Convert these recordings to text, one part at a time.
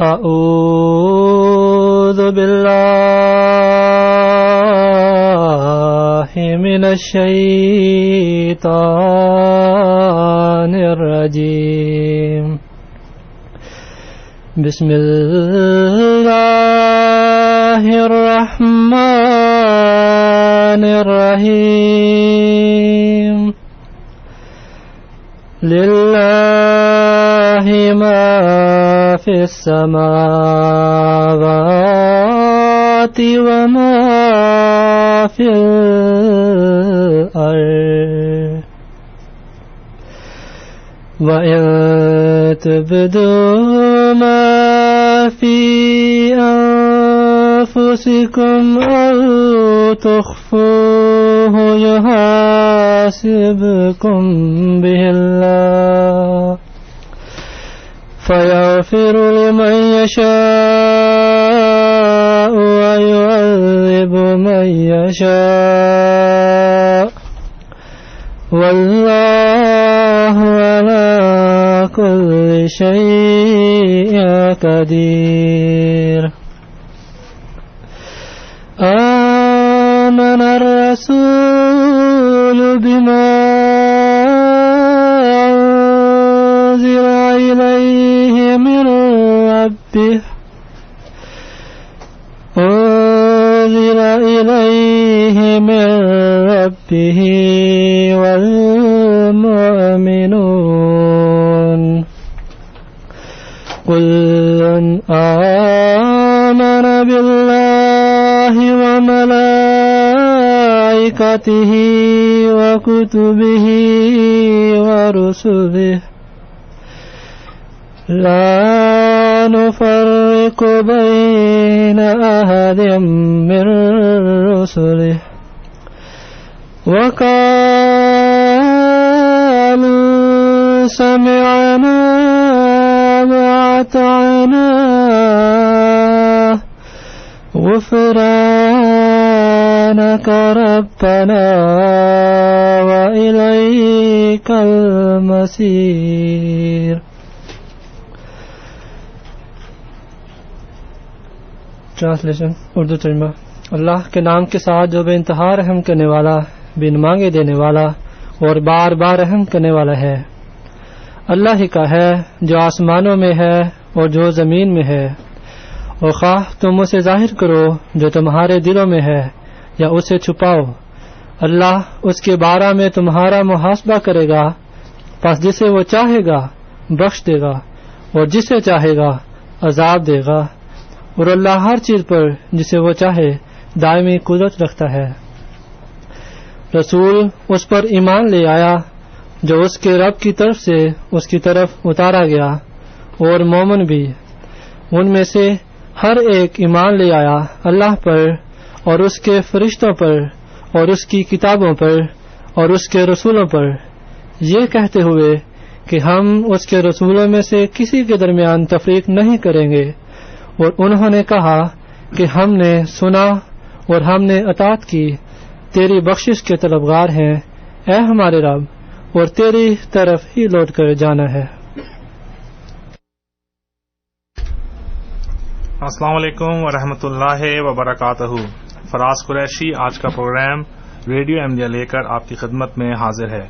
أعوذ بالله من الشيطان الرجيم. بسم الله الرحمن الرحيم. لله ما في السماوات وما في الأرض وإن تبدوا ما في أنفسكم أو تخفوه يحاسبكم به الله فيغفر لمن يشاء ويعذب من يشاء والله على كل شيء قدير. آمن الرسول بما أنزل إليه من ربه والمؤمنون كل آمن بالله وملائكته وكتبه ورسله لا نفرق بين أحد من رسله وقالوا سمعنا وأطعنا غفرانك ربنا وإليك المصير. ٹرانسلیشن اردو ترجمہ. اللہ کے نام کے ساتھ جو بے انتہا رحم کرنے والا، بن مانگے دینے والا اور بار بار رحم کرنے والا ہے. اللہ ہی کا ہے جو آسمانوں میں ہے اور جو زمین میں ہے، اور خواہ تم اسے ظاہر کرو جو تمہارے دلوں میں ہے یا اسے چھپاؤ، اللہ اس کے بارے میں تمہارا محاسبہ کرے گا. پس جسے وہ چاہے گا بخش دے گا اور جسے چاہے گا عذاب دے گا، اور اللہ ہر چیز پر جسے وہ چاہے دائمی قدرت رکھتا ہے. رسول اس پر ایمان لے آیا جو اس کے رب کی طرف سے اس کی طرف اتارا گیا، اور مومن بھی. ان میں سے ہر ایک ایمان لے آیا اللہ پر اور اس کے فرشتوں پر اور اس کی کتابوں پر اور اس کے رسولوں پر، یہ کہتے ہوئے کہ ہم اس کے رسولوں میں سے کسی کے درمیان تفریق نہیں کریں گے. اور انہوں نے کہا کہ ہم نے سنا اور ہم نے اطاعت کی، تیری بخشش کے طلبگار ہیں اے ہمارے رب، اور تیری طرف ہی لوٹ کر جانا ہے. السلام علیکم ورحمۃ اللہ وبرکاتہ. فراز قریشی آج کا پروگرام ریڈیو احمدیہ لے کر آپ کی خدمت میں حاضر ہے.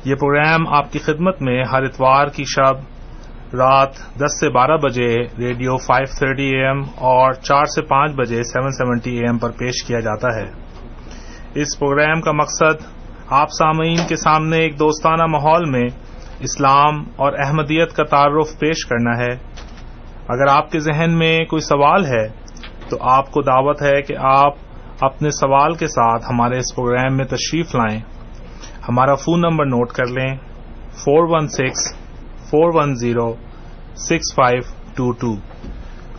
یہ پروگرام آپ کی خدمت میں ہر اتوار کی شب رات 10 سے 12 بجے ریڈیو 530 AM اور 4 سے 5 بجے 770 AM پر پیش کیا جاتا ہے. اس پروگرام کا مقصد آپ سامعین کے سامنے ایک دوستانہ ماحول میں اسلام اور احمدیت کا تعارف پیش کرنا ہے. اگر آپ کے ذہن میں کوئی سوال ہے تو آپ کو دعوت ہے کہ آپ اپنے سوال کے ساتھ ہمارے اس پروگرام میں تشریف لائیں. ہمارا فون نمبر نوٹ کر لیں 416-410-6522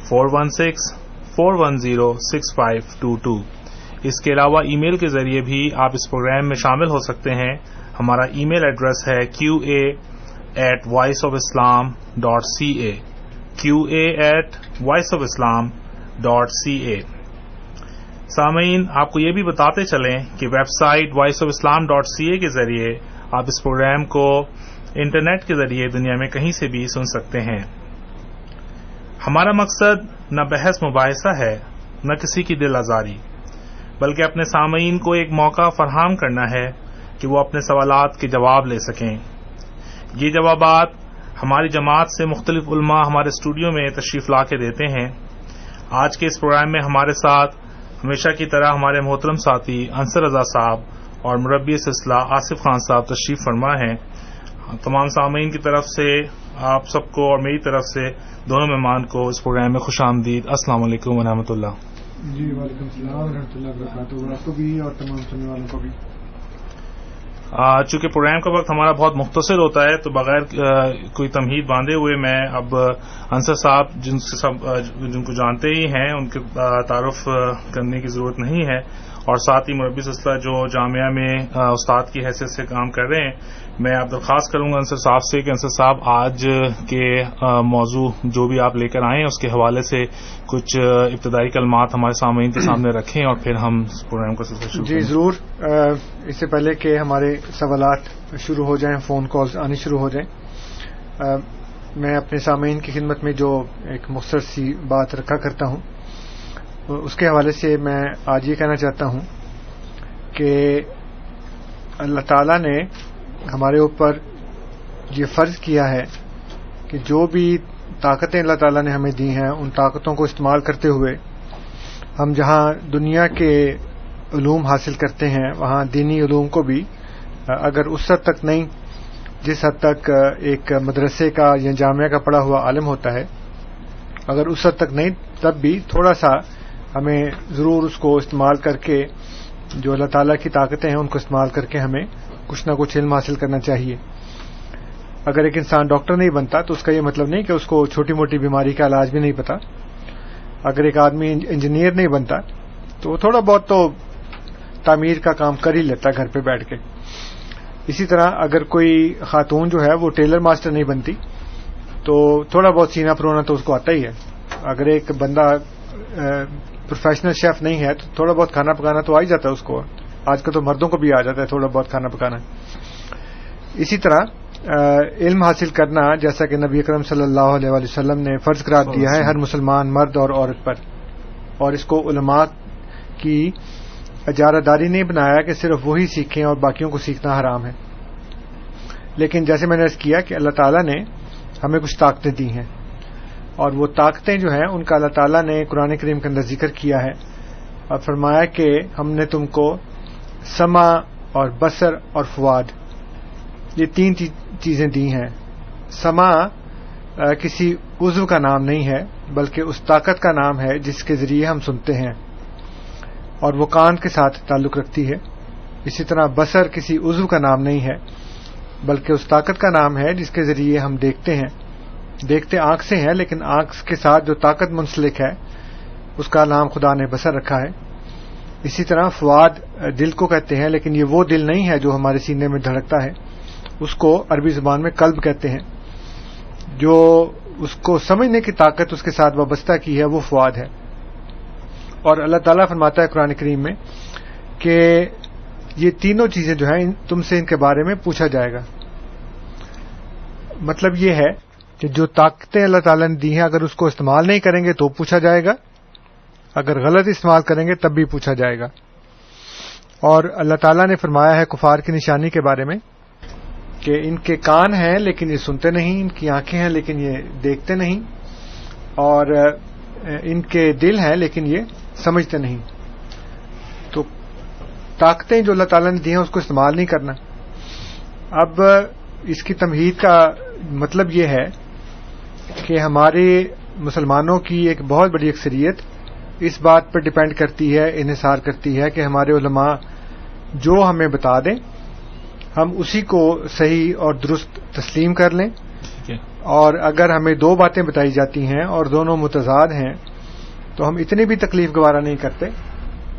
416-410-6522. اس کے علاوہ ای میل کے ذریعے بھی آپ اس پروگرام میں شامل ہو سکتے ہیں. ہمارا ای میل ایڈریس ہے qa@voiceofislam.ca qa@voiceofislam.ca. سامعین، آپ کو یہ بھی بتاتے چلیں کہ ویب سائٹ voiceofislam.ca کے ذریعے آپ اس پروگرام کو انٹرنیٹ کے ذریعے دنیا میں کہیں سے بھی سن سکتے ہیں. ہمارا مقصد نہ بحث مباحثہ ہے نہ کسی کی دل آزاری، بلکہ اپنے سامعین کو ایک موقع فراہم کرنا ہے کہ وہ اپنے سوالات کے جواب لے سکیں۔ یہ جوابات ہماری جماعت سے مختلف علماء ہمارے اسٹوڈیو میں تشریف لا کے دیتے ہیں۔ آج کے اس پروگرام میں ہمارے ساتھ ہمیشہ کی طرح ہمارے محترم ساتھی انصر رضا صاحب اور مربی سلسلہ آصف خان صاحب تشریف فرما ہیں۔ تمام سامعین کی طرف سے آپ سب کو اور میری طرف سے دونوں مہمان کو اس پروگرام میں خوش آمدید۔ السلام علیکم ورحمۃ اللہ۔ جی وعلیکم السلام ورحمۃ اللہ وبرکاتہ، آپ کو بھی اور تمام سننے والوں کو بھی۔ چونکہ پروگرام کا وقت ہمارا بہت مختصر ہوتا ہے تو بغیر کوئی تمہید باندھے ہوئے میں اب انصر صاحب جن کو جانتے ہی ہیں ان کے تعارف کرنے کی ضرورت نہیں ہے، اور ساتھ ہی مربی سلسلہ جو جامعہ میں استاد کی حیثیت سے کام کر رہے ہیں، میں اب درخواست کروں گا انصر صاحب سے کہ انصر صاحب آج کے موضوع جو بھی آپ لے کر آئیں اس کے حوالے سے کچھ ابتدائی کلمات ہمارے سامعین کے سامنے رکھیں اور پھر ہم اس پروگرام کو شروع کریں۔ جی ضرور۔ اس سے پہلے کہ ہمارے سوالات شروع ہو جائیں، فون کالز آنی شروع ہو جائیں، میں اپنے سامعین کی خدمت میں جو ایک مختصر سی بات رکھا کرتا ہوں اس کے حوالے سے میں آج یہ کہنا چاہتا ہوں کہ اللہ تعالیٰ نے ہمارے اوپر یہ فرض کیا ہے کہ جو بھی طاقتیں اللہ تعالیٰ نے ہمیں دی ہیں ان طاقتوں کو استعمال کرتے ہوئے ہم جہاں دنیا کے علوم حاصل کرتے ہیں وہاں دینی علوم کو بھی اگر اس حد تک نہیں جس حد تک ایک مدرسے کا یا جامعہ کا پڑھا ہوا عالم ہوتا ہے، اگر اس حد تک نہیں تب بھی تھوڑا سا ہمیں ضرور اس کو استعمال کر کے جو اللہ تعالیٰ کی طاقتیں ہیں ان کو استعمال کر کے ہمیں کچھ نہ کچھ علم حاصل کرنا چاہیے۔ اگر ایک انسان ڈاکٹر نہیں بنتا تو اس کا یہ مطلب نہیں کہ اس کو چھوٹی موٹی بیماری کا علاج بھی نہیں پتا۔ اگر ایک آدمی انجینئر نہیں بنتا تو وہ تھوڑا بہت تو تعمیر کا کام کر ہی لیتا گھر پہ بیٹھ کے۔ اسی طرح اگر کوئی خاتون جو ہے وہ ٹیلر ماسٹر نہیں بنتی تو تھوڑا بہت سینہ پرونا تو اس کو آتا ہی ہے۔ اگر ایک بندہ پروفیشنل شیف نہیں ہے تو تھوڑا بہت کھانا پکانا تو آ ہی جاتا ہے اس کو۔ آج کل تو مردوں کو بھی آ جاتا ہے تھوڑا بہت کھانا پکانا۔ اسی طرح علم حاصل کرنا جیسا کہ نبی اکرم صلی اللہ علیہ وآلہ وسلم نے فرض قرار دیا ہے ہر مسلمان مرد اور عورت پر، اور اس کو علماء کی اجارہ داری نہیں بنایا کہ صرف وہی سیکھیں اور باقیوں کو سیکھنا حرام ہے۔ لیکن جیسے میں نے عرض کیا کہ اللہ تعالیٰ نے ہمیں کچھ طاقتیں دی ہیں، اور وہ طاقتیں جو ہیں ان کا اللہ تعالیٰ نے قرآن کریم کے اندر ذکر کیا ہے اور فرمایا کہ ہم نے تم کو سمع اور بصر اور فؤاد یہ تین چیزیں دی ہیں۔ سمع کسی عضو کا نام نہیں ہے بلکہ اس طاقت کا نام ہے جس کے ذریعے ہم سنتے ہیں اور وہ کان کے ساتھ تعلق رکھتی ہے۔ اسی طرح بصر کسی عضو کا نام نہیں ہے بلکہ اس طاقت کا نام ہے جس کے ذریعے ہم دیکھتے ہیں۔ دیکھتے آنکھ سے ہیں لیکن آنکھ کے ساتھ جو طاقت منسلک ہے اس کا نام خدا نے بصر رکھا ہے۔ اسی طرح فؤاد دل کو کہتے ہیں لیکن یہ وہ دل نہیں ہے جو ہمارے سینے میں دھڑکتا ہے، اس کو عربی زبان میں قلب کہتے ہیں۔ جو اس کو سمجھنے کی طاقت اس کے ساتھ وابستہ کی ہے وہ فؤاد ہے۔ اور اللہ تعالیٰ فرماتا ہے قرآن کریم میں کہ یہ تینوں چیزیں جو ہیں تم سے ان کے بارے میں پوچھا جائے گا۔ مطلب یہ ہے کہ جو طاقتیں اللہ تعالیٰ نے دی ہیں اگر اس کو استعمال نہیں کریں گے تو پوچھا جائے گا، اگر غلط استعمال کریں گے تب بھی پوچھا جائے گا۔ اور اللہ تعالیٰ نے فرمایا ہے کفار کی نشانی کے بارے میں کہ ان کے کان ہیں لیکن یہ سنتے نہیں، ان کی آنکھیں ہیں لیکن یہ دیکھتے نہیں، اور ان کے دل ہیں لیکن یہ سمجھتے نہیں۔ تو طاقتیں جو اللہ تعالیٰ نے دی ہیں اس کو استعمال نہیں کرنا۔ اب اس کی تمہید کا مطلب یہ ہے کہ ہمارے مسلمانوں کی ایک بہت بڑی اکثریت اس بات پر ڈپینڈ کرتی ہے، انحصار کرتی ہے کہ ہمارے علماء جو ہمیں بتا دیں ہم اسی کو صحیح اور درست تسلیم کر لیں، اور اگر ہمیں دو باتیں بتائی جاتی ہیں اور دونوں متضاد ہیں تو ہم اتنی بھی تکلیف گوارا نہیں کرتے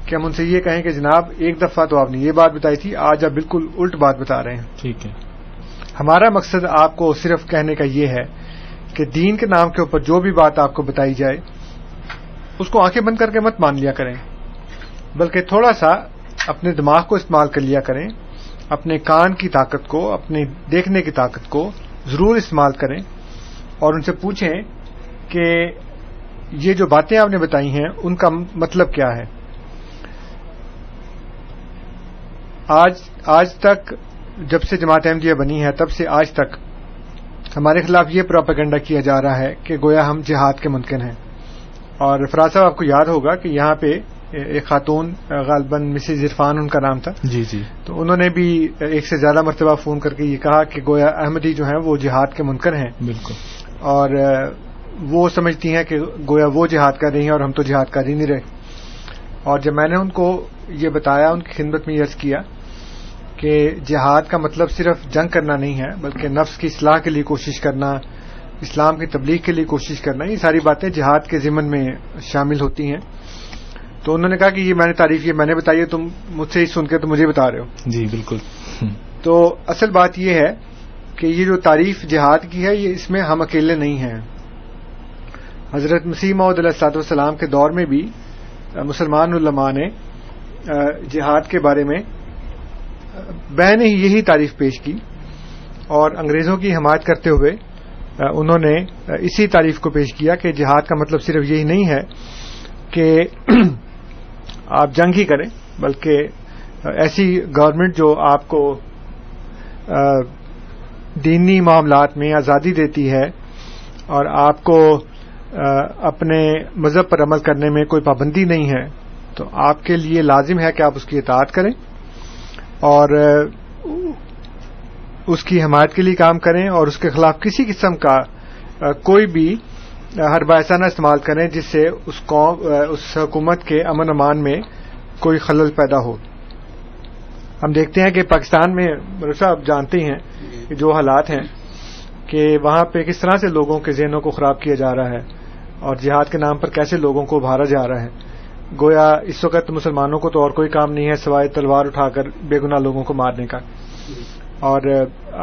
کہ ہم ان سے یہ کہیں کہ جناب ایک دفعہ تو آپ نے یہ بات بتائی تھی، آج آپ بالکل الٹ بات بتا رہے ہیں۔ ٹھیک ہے، ہمارا مقصد آپ کو صرف کہنے کا یہ ہے کہ دین کے نام کے اوپر جو بھی بات آپ کو بتائی جائے اس کو آنکھیں بند کر کے مت مان لیا کریں، بلکہ تھوڑا سا اپنے دماغ کو استعمال کر لیا کریں، اپنے کان کی طاقت کو، اپنے دیکھنے کی طاقت کو ضرور استعمال کریں، اور ان سے پوچھیں کہ یہ جو باتیں آپ نے بتائی ہیں ان کا مطلب کیا ہے؟ آج تک جب سے جماعت احمدیہ بنی ہے تب سے آج تک ہمارے خلاف یہ پروپیگنڈا کیا جا رہا ہے کہ گویا ہم جہاد کے منکر ہیں. اور فراز صاحب آپ کو یاد ہوگا کہ یہاں پہ ایک خاتون غالباً مسز عرفان ان کا نام تھا. جی جی. تو انہوں نے بھی ایک سے زیادہ مرتبہ فون کر کے یہ کہا کہ گویا احمدی جو ہیں وہ جہاد کے منکر ہیں. بالکل. اور وہ سمجھتی ہیں کہ گویا وہ جہاد کر رہی ہیں اور ہم تو جہاد کر ہی نہیں رہے. اور جب میں نے ان کو یہ بتایا، ان کی خدمت میں یہ عرض کیا کہ جہاد کا مطلب صرف جنگ کرنا نہیں ہے بلکہ نفس کی اصلاح کے لیے کوشش کرنا، اسلام کی تبلیغ کے لیے کوشش کرنا، یہ ساری باتیں جہاد کے ضمن میں شامل ہوتی ہیں. تو انہوں نے کہا کہ یہ میں نے تعریف یہ میں نے بتائی ہے، تم مجھ سے ہی سن کے تو مجھے بتا رہے ہو. جی بالکل. تو اصل بات یہ ہے کہ یہ جو تعریف جہاد کی ہے یہ اس میں ہم اکیلے نہیں ہیں. حضرت مسیح موعود علیہ الصلوۃ والسلام کے دور میں بھی مسلمان علماء نے جہاد کے بارے میں بہن ہی یہی تعریف پیش کی، اور انگریزوں کی حمایت کرتے ہوئے انہوں نے اسی تعریف کو پیش کیا کہ جہاد کا مطلب صرف یہی نہیں ہے کہ آپ جنگ ہی کریں، بلکہ ایسی گورنمنٹ جو آپ کو دینی معاملات میں آزادی دیتی ہے اور آپ کو اپنے مذہب پر عمل کرنے میں کوئی پابندی نہیں ہے، تو آپ کے لیے لازم ہے کہ آپ اس کی اطاعت کریں اور اس کی حمایت کے لیے کام کریں، اور اس کے خلاف کسی قسم کا کوئی بھی حربہ ایسا نہ استعمال کریں جس سے اس حکومت کے امن امان میں کوئی خلل پیدا ہو. ہم دیکھتے ہیں کہ پاکستان میں مرشا آپ جانتے ہیں کہ جو حالات ہیں کہ وہاں پہ کس طرح سے لوگوں کے ذہنوں کو خراب کیا جا رہا ہے اور جہاد کے نام پر کیسے لوگوں کو ابھارا جا رہا ہے. گویا اس وقت مسلمانوں کو تو اور کوئی کام نہیں ہے سوائے تلوار اٹھا کر بے گناہ لوگوں کو مارنے کا. اور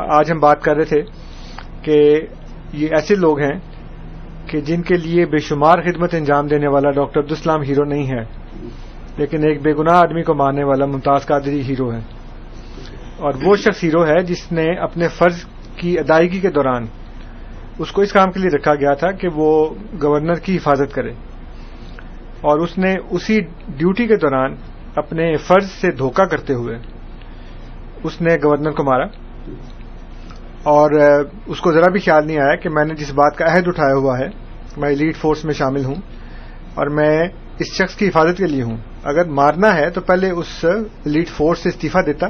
آج ہم بات کر رہے تھے کہ یہ ایسے لوگ ہیں کہ جن کے لیے بے شمار خدمت انجام دینے والا ڈاکٹر عبدالسلام ہیرو نہیں ہے، لیکن ایک بے گناہ آدمی کو مارنے والا ممتاز قادری ہیرو ہے. اور وہ شخص ہیرو ہے جس نے اپنے فرض کی ادائیگی کے دوران اس کو اس کام کے لیے رکھا گیا تھا کہ وہ گورنر کی حفاظت کرے، اور اس نے اسی ڈیوٹی کے دوران اپنے فرض سے دھوکہ کرتے ہوئے اس نے گورنر کو مارا. اور اس کو ذرا بھی خیال نہیں آیا کہ میں نے جس بات کا عہد اٹھایا ہوا ہے، میں ایلیٹ فورس میں شامل ہوں اور میں اس شخص کی حفاظت کے لیے ہوں. اگر مارنا ہے تو پہلے اس ایلیٹ فورس سے استعفیٰ دیتا،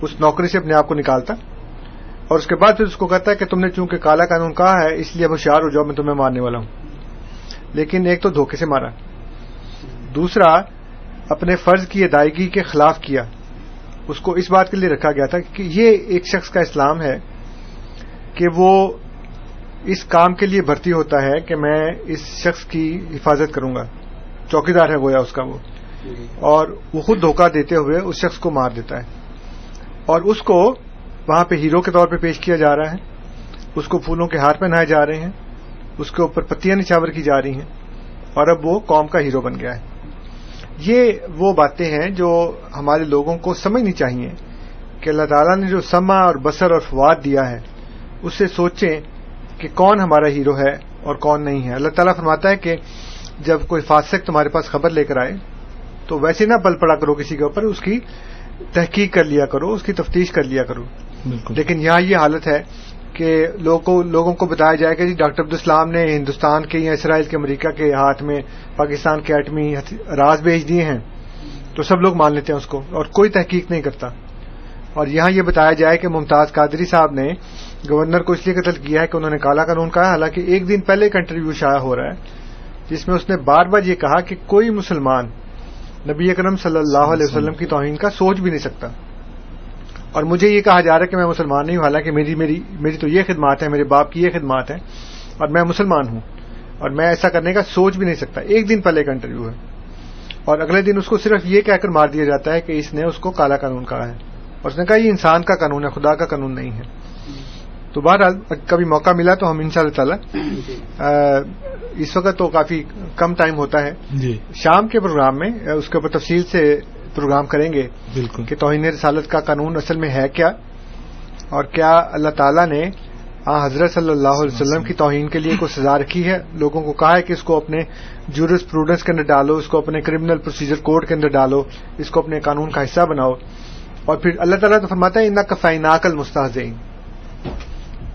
اس نوکری سے اپنے آپ کو نکالتا، اور اس کے بعد پھر اس کو کہتا ہے کہ تم نے چونکہ کالا قانون کہا ہے اس لیے اب ہوشیار ہو جاؤ، میں تمہیں مارنے والا ہوں. لیکن ایک تو دھوکے سے مارا، دوسرا اپنے فرض کی ادائیگی کے خلاف کیا. اس کو اس بات کے لیے رکھا گیا تھا کہ یہ ایک شخص کا اسلام ہے کہ وہ اس کام کے لیے بھرتی ہوتا ہے کہ میں اس شخص کی حفاظت کروں گا، چوکیدار ہے گویا اس کا وہ، اور وہ خود دھوکہ دیتے ہوئے اس شخص کو مار دیتا ہے. اور اس کو وہاں پہ ہیرو کے طور پہ پیش کیا جا رہا ہے، اس کو پھولوں کے ہار پہنائے جا رہے ہیں، اس کے اوپر پتیاں نچھاور کی جا رہی ہیں، اور اب وہ قوم کا ہیرو بن گیا ہے. یہ وہ باتیں ہیں جو ہمارے لوگوں کو سمجھنی چاہیے کہ اللہ تعالیٰ نے جو سمع اور بصر اور فؤاد دیا ہے اس سے سوچیں کہ کون ہمارا ہیرو ہے اور کون نہیں ہے. اللہ تعالیٰ فرماتا ہے کہ جب کوئی فاسق تمہارے پاس خبر لے کر آئے تو ویسے نہ بل پڑا کرو کسی کے اوپر، اس کی تحقیق کر لیا کرو، اس کی تفتیش کر لیا کرو. لیکن یہاں یہ حالت ہے کہ لوگوں کو بتایا جائے کہ جی ڈاکٹر عبدالسلام نے ہندوستان کے یا اسرائیل کے امریکہ کے ہاتھ میں پاکستان کے ایٹمی راز بھیج دیے ہیں، تو سب لوگ مان لیتے ہیں اس کو اور کوئی تحقیق نہیں کرتا. اور یہاں یہ بتایا جائے کہ ممتاز قادری صاحب نے گورنر کو اس لیے قتل کیا ہے کہ انہوں نے کالا قانون کہا، حالانکہ ایک دن پہلے ایک انٹرویو شائع ہو رہا ہے جس میں اس نے بار بار یہ کہا کہ کوئی مسلمان نبی اکرم صلی اللہ علیہ وسلم کی توہین کا سوچ بھی نہیں سکتا. اور مجھے یہ کہا جا رہا ہے کہ میں مسلمان نہیں ہوں، حالانکہ میری تو یہ خدمات ہیں، میرے باپ کی یہ خدمات ہیں اور میں مسلمان ہوں اور میں ایسا کرنے کا سوچ بھی نہیں سکتا. ایک دن پہلے ایک انٹرویو ہے اور اگلے دن اس کو صرف یہ کہہ کر مار دیا جاتا ہے کہ اس نے اس کو کالا قانون کہا ہے، اور اس نے کہا یہ انسان کا قانون ہے، خدا کا قانون نہیں ہے. تو بہرحال کبھی موقع ملا تو ہم انشاءاللہ تعالی اس وقت تو کافی کم ٹائم ہوتا ہے جی، شام کے پروگرام میں اس کے اوپر تفصیل سے پروگرام کریں گے بالکل کہ توہین رسالت کا قانون اصل میں ہے کیا، اور کیا اللہ تعالیٰ نے حضرت صلی اللہ علیہ وسلم کی توہین کے لیے کوئی سزا رکھی ہے. لوگوں کو کہا ہے کہ اس کو اپنے جورس پروڈنس کے اندر ڈالو, اس کو اپنے کرمنل پروسیجر کوڈ کے اندر ڈالو, اس کو اپنے قانون کا حصہ بناؤ. اور پھر اللہ تعالیٰ تو فرماتا ہے انک کفیناک المستہزئین,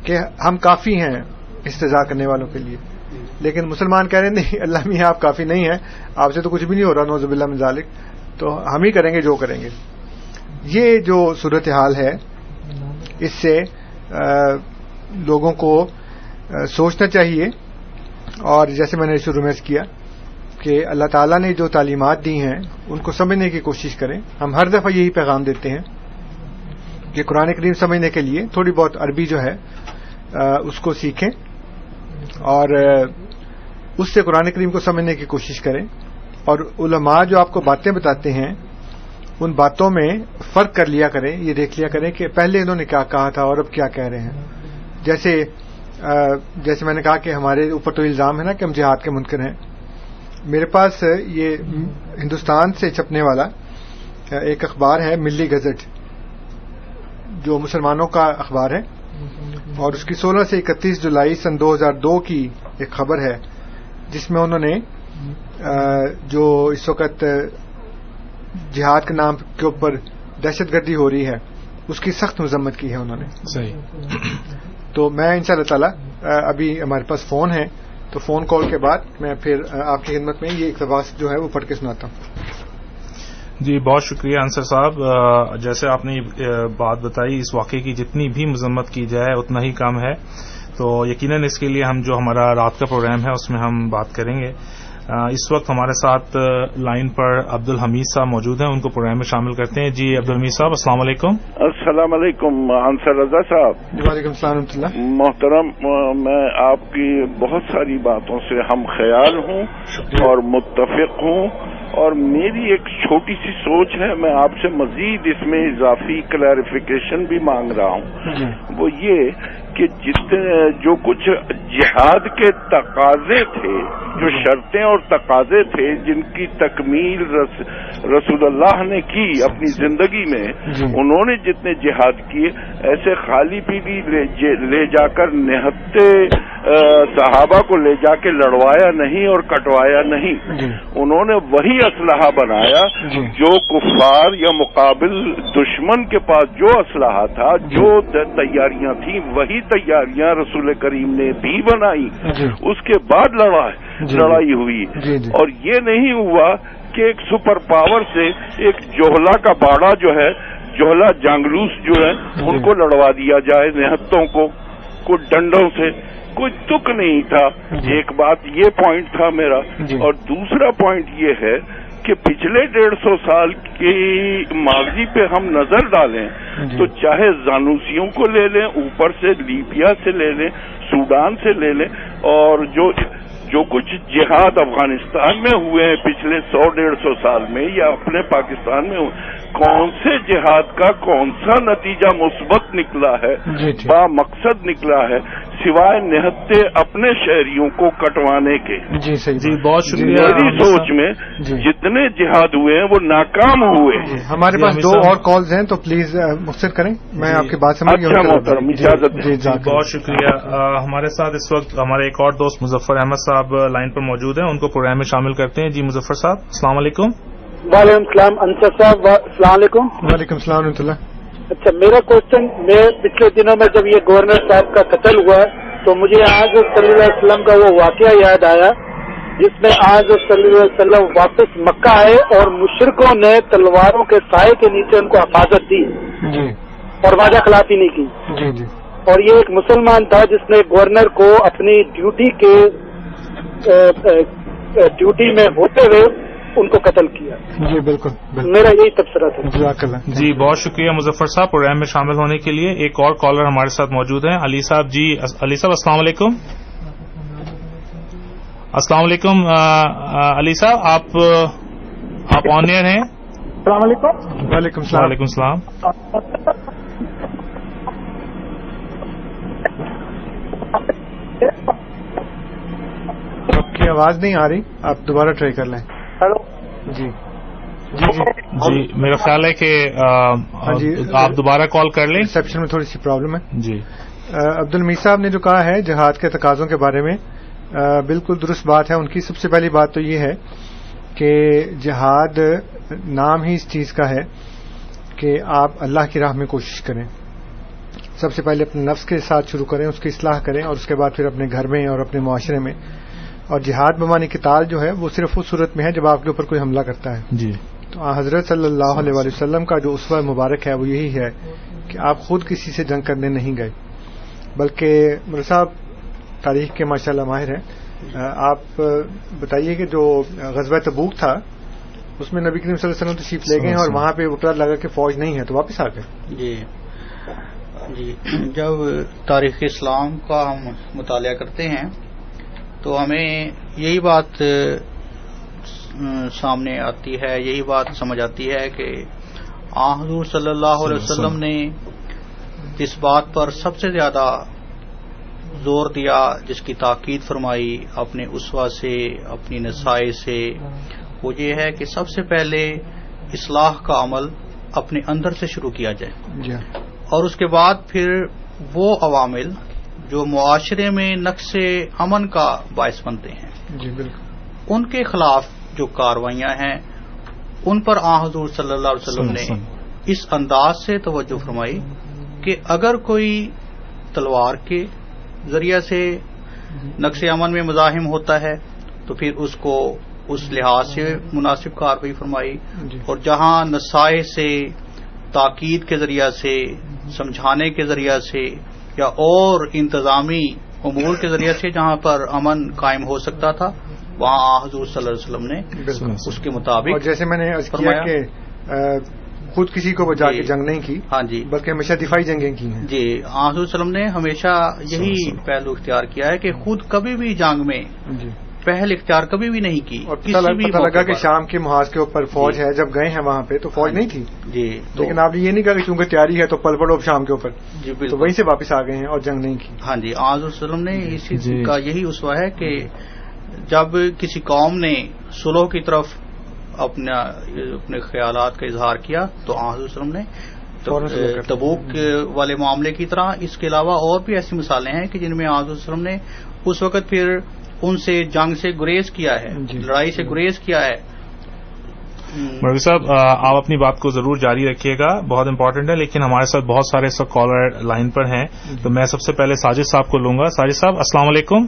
کہ ہم کافی ہیں استہزاء کرنے والوں کے لیے. لیکن مسلمان کہہ رہے ہیں نہیں اللہ میاں آپ کافی نہیں ہیں, آپ سے تو کچھ بھی نہیں ہو رہا, نعوذ باللہ من ذالک, تو ہم ہی کریں گے جو کریں گے. یہ جو صورتحال ہے اس سے لوگوں کو سوچنا چاہیے. اور جیسے میں نے شروع میں کیا کہ اللہ تعالیٰ نے جو تعلیمات دی ہیں ان کو سمجھنے کی کوشش کریں. ہم ہر دفعہ یہی پیغام دیتے ہیں کہ قرآن کریم سمجھنے کے لیے تھوڑی بہت عربی جو ہے اس کو سیکھیں اور اس سے قرآن کریم کو سمجھنے کی کوشش کریں. اور علماء جو آپ کو باتیں بتاتے ہیں ان باتوں میں فرق کر لیا کریں, یہ دیکھ لیا کریں کہ پہلے انہوں نے کیا کہا تھا اور اب کیا کہہ رہے ہیں. جیسے میں نے کہا کہ ہمارے اوپر تو الزام ہے نا کہ ہم جہاد کے منکر ہیں. میرے پاس یہ ہندوستان سے چھپنے والا ایک اخبار ہے ملی گزٹ, جو مسلمانوں کا اخبار ہے, اور اس کی 16 سے 31 جولائی سن 2002 کی ایک خبر ہے جس میں انہوں نے جو اس وقت جہاد کے نام کے اوپر دہشت گردی ہو رہی ہے اس کی سخت مذمت کی ہے انہوں نے. صحیح. تو میں انشاءاللہ تعالی ابھی ہمارے پاس فون ہے تو فون کال کے بعد میں پھر آپ کی خدمت میں یہ اقتباس جو ہے وہ پڑھ کے سناتا ہوں. جی بہت شکریہ انصر صاحب. جیسے آپ نے بات بتائی, اس واقعے کی جتنی بھی مذمت کی جائے اتنا ہی کم ہے. تو یقیناً اس کے لیے ہم جو ہمارا رات کا پروگرام ہے اس میں ہم بات کریں گے. اس وقت ہمارے ساتھ لائن پر عبد الحمید صاحب موجود ہیں, ان کو پروگرام میں شامل کرتے ہیں. جی عبد الحمید صاحب السلام علیکم. السلام علیکم انصر رضا صاحب. وعلیکم السلام ورحمۃ اللہ. محترم, میں آپ کی بہت ساری باتوں سے ہم خیال ہوں اور متفق ہوں, اور میری ایک چھوٹی سی سوچ ہے, میں آپ سے مزید اس میں اضافی کلیریفیکیشن بھی مانگ رہا ہوں. وہ یہ کہ جو کچھ جہاد کے تقاضے تھے, جو شرطیں اور تقاضے تھے جن کی تکمیل رسول اللہ نے کی اپنی زندگی میں, انہوں نے جتنے جہاد کیے ایسے خالی پیلی لے جا کر نہتے صحابہ کو لے جا کے لڑوایا نہیں اور کٹوایا نہیں. انہوں نے وہی اسلحہ بنایا جو کفار یا مقابل دشمن کے پاس جو اسلحہ تھا, جو تیاریاں تھیں, وہی تیاریاں رسول کریم نے بھی بنائی. اس کے بعد لڑائی ہوئی. اور یہ نہیں ہوا کہ ایک سپر پاور سے ایک جوہلا کا باڑا جو ہے, جوہلا جانگلوس جو ہے, ان کو لڑوا دیا جائے نہتوں کو کوئی ڈنڈوں سے. کوئی تک نہیں تھا. ایک بات یہ پوائنٹ تھا میرا. اور دوسرا پوائنٹ یہ ہے کہ پچھلے 150 سال کی ماضی پہ ہم نظر ڈالیں تو چاہے زانوسیوں کو لے لیں, اوپر سے لیبیا سے لے لیں, سوڈان سے لے لیں, اور جو کچھ جہاد افغانستان میں ہوئے ہیں پچھلے 100-150 سال میں یا اپنے پاکستان میں ہوئے, کون سے جہاد کا کون سا نتیجہ مثبت نکلا ہے, با مقصد نکلا ہے, سوائے نہتے اپنے شہریوں کو کٹوانے کے. جی بہت شکریہ. میری سوچ میں جتنے جہاد ہوئے ہیں وہ ناکام ہوئے. ہمارے پاس 2 اور کالز ہیں تو پلیز مختصر کریں, میں آپ کی بات سمجھ گیا. اچھا محترم, اجازت دیں. بہت شکریہ. ہمارے ساتھ اس وقت ہمارے ایک اور دوست مظفر احمد صاحب لائن پر موجود ہیں, ان کو پروگرام میں شامل کرتے ہیں. جی مظفر صاحب السلام علیکم. وعلیکم السلام انصر صاحب. السلام علیکم. وعلیکم السلام ورحمۃ اللہ. اچھا, میرا کوشچن, میں پچھلے دنوں میں جب یہ گورنر صاحب کا قتل ہوا تو مجھے آج صلی اللہ علیہ وسلم کا وہ واقعہ یاد آیا جس میں آج صلی اللہ علیہ وسلم واپس مکہ آئے اور مشرکوں نے تلواروں کے سائے کے نیچے ان کو حفاظت دی اور وعدہ خلافی نہیں کی. اور یہ ایک مسلمان تھا جس نے گورنر کو اپنی ڈیوٹی میں ہوتے ہوئے ان کو قتل کیا. جی بالکل, میرا یہی تبصرہ تھا. جی بہت شکریہ مظفر صاحب پروگرام میں شامل ہونے کے لیے. ایک اور کالر ہمارے ساتھ موجود ہیں, علی صاحب. جی علی صاحب السلام علیکم. السلام علیکم علی صاحب, آپ آن ایئر ہیں. السلام علیکم. وعلیکم السلام. وعلیکم السلام. آپ کی آواز نہیں آ رہی, آپ دوبارہ ٹرائی کر لیں. ہیلو. جی میرا خیال ہے کہ آپ دوبارہ کال کر لیں. ریسیپشن میں تھوڑی سی پرابلم ہے. جی عبد المید صاحب نے جو کہا ہے جہاد کے تقاضوں کے بارے میں بالکل درست بات ہے ان کی. سب سے پہلی بات تو یہ ہے کہ جہاد نام ہی اس چیز کا ہے کہ آپ اللہ کی راہ میں کوشش کریں. سب سے پہلے اپنے نفس کے ساتھ شروع کریں, اس کی اصلاح کریں, اور اس کے بعد پھر اپنے گھر میں اور اپنے معاشرے میں. اور جہاد بمعنی قتال جو ہے وہ صرف اس صورت میں ہے جب آپ کے اوپر کوئی حملہ کرتا ہے. جی. تو حضرت صلی اللہ علیہ وآلہ وسلم کا جو اسوہ مبارک ہے وہ یہی ہے کہ آپ خود کسی سے جنگ کرنے نہیں گئے, بلکہ مولانا صاحب تاریخ کے ماشاءاللہ ماہر ہیں. آپ بتائیے کہ جو غزوہ تبوک تھا اس میں نبی کریم صلی اللہ علیہ وسلم تشریف لے گئے ہیں اور وہاں پہ پتہ لگا کہ فوج نہیں ہے تو واپس آ گئے. جی جب تاریخ اسلام کا ہم مطالعہ کرتے ہیں تو ہمیں یہی بات سامنے آتی ہے, یہی بات سمجھ آتی ہے کہ حضور صلی اللہ علیہ وسلم نے جس بات پر سب سے زیادہ زور دیا, جس کی تاکید فرمائی اپنے اسوہ سے, اپنی نصائح سے, وہ یہ ہے کہ سب سے پہلے اصلاح کا عمل اپنے اندر سے شروع کیا جائے, اور اس کے بعد پھر وہ عوامل جو معاشرے میں نقص امن کا باعث بنتے ہیں, جی بالکل, ان کے خلاف جو کارروائیاں ہیں ان پر حضور صلی اللہ علیہ وسلم نے اس انداز سے توجہ فرمائی کہ اگر کوئی تلوار کے ذریعے سے نقص امن میں مزاحم ہوتا ہے تو پھر اس کو اس لحاظ سے مناسب کارروائی فرمائی, اور جہاں نصائح سے, تاکید کے ذریعے سے, سمجھانے کے ذریعے سے یا اور انتظامی امور کے ذریعے سے جہاں پر امن قائم ہو سکتا تھا وہاں حضور صلی اللہ علیہ وسلم نے اس کے مطابق, اور جیسے میں نے عرض کیا کہ خود کسی کو بجا کے جنگ نہیں کی, ہاں جی, بلکہ ہمیشہ دفاعی جنگیں کی ہیں. جی, حضور صلی اللہ علیہ وسلم نے ہمیشہ یہی پہلو اختیار کیا ہے کہ خود کبھی بھی جنگ میں پہل اختیار کبھی بھی نہیں کی. اور پتہ لگا کہ شام کے محاذ کے اوپر فوج ہے, جب گئے ہیں وہاں پہ تو فوج نہیں تھی. جی, لیکن آپ نے یہ نہیں کہا کہ چونکہ تیاری ہے تو پل پڑو شام کے اوپر, جی بالکل, تو وہیں سے واپس آ گئے ہیں اور جنگ نہیں کی. ہاں جی, حضور صلی اللہ علیہ وسلم نے اسی کا یہی اسوہ ہے کہ جب کسی قوم نے صلح کی طرف اپنے خیالات کا اظہار کیا تو حضور صلی اللہ علیہ وسلم نے تبوک والے معاملے کی طرح اس کے علاوہ اور بھی ایسی مثالیں ہیں کہ جن میں حضور صلی اللہ علیہ وسلم نے اس وقت پھر ان سے جنگ سے گریز کیا ہے, لڑائی سے گریز کیا ہے. مولوی صاحب آپ اپنی بات کو ضرور جاری رکھیے گا, بہت امپورٹنٹ ہے, لیکن ہمارے ساتھ بہت سارے سب کالر لائن پر ہیں, تو میں سب سے پہلے ساجد صاحب کو لوں گا. ساجد صاحب السلام علیکم.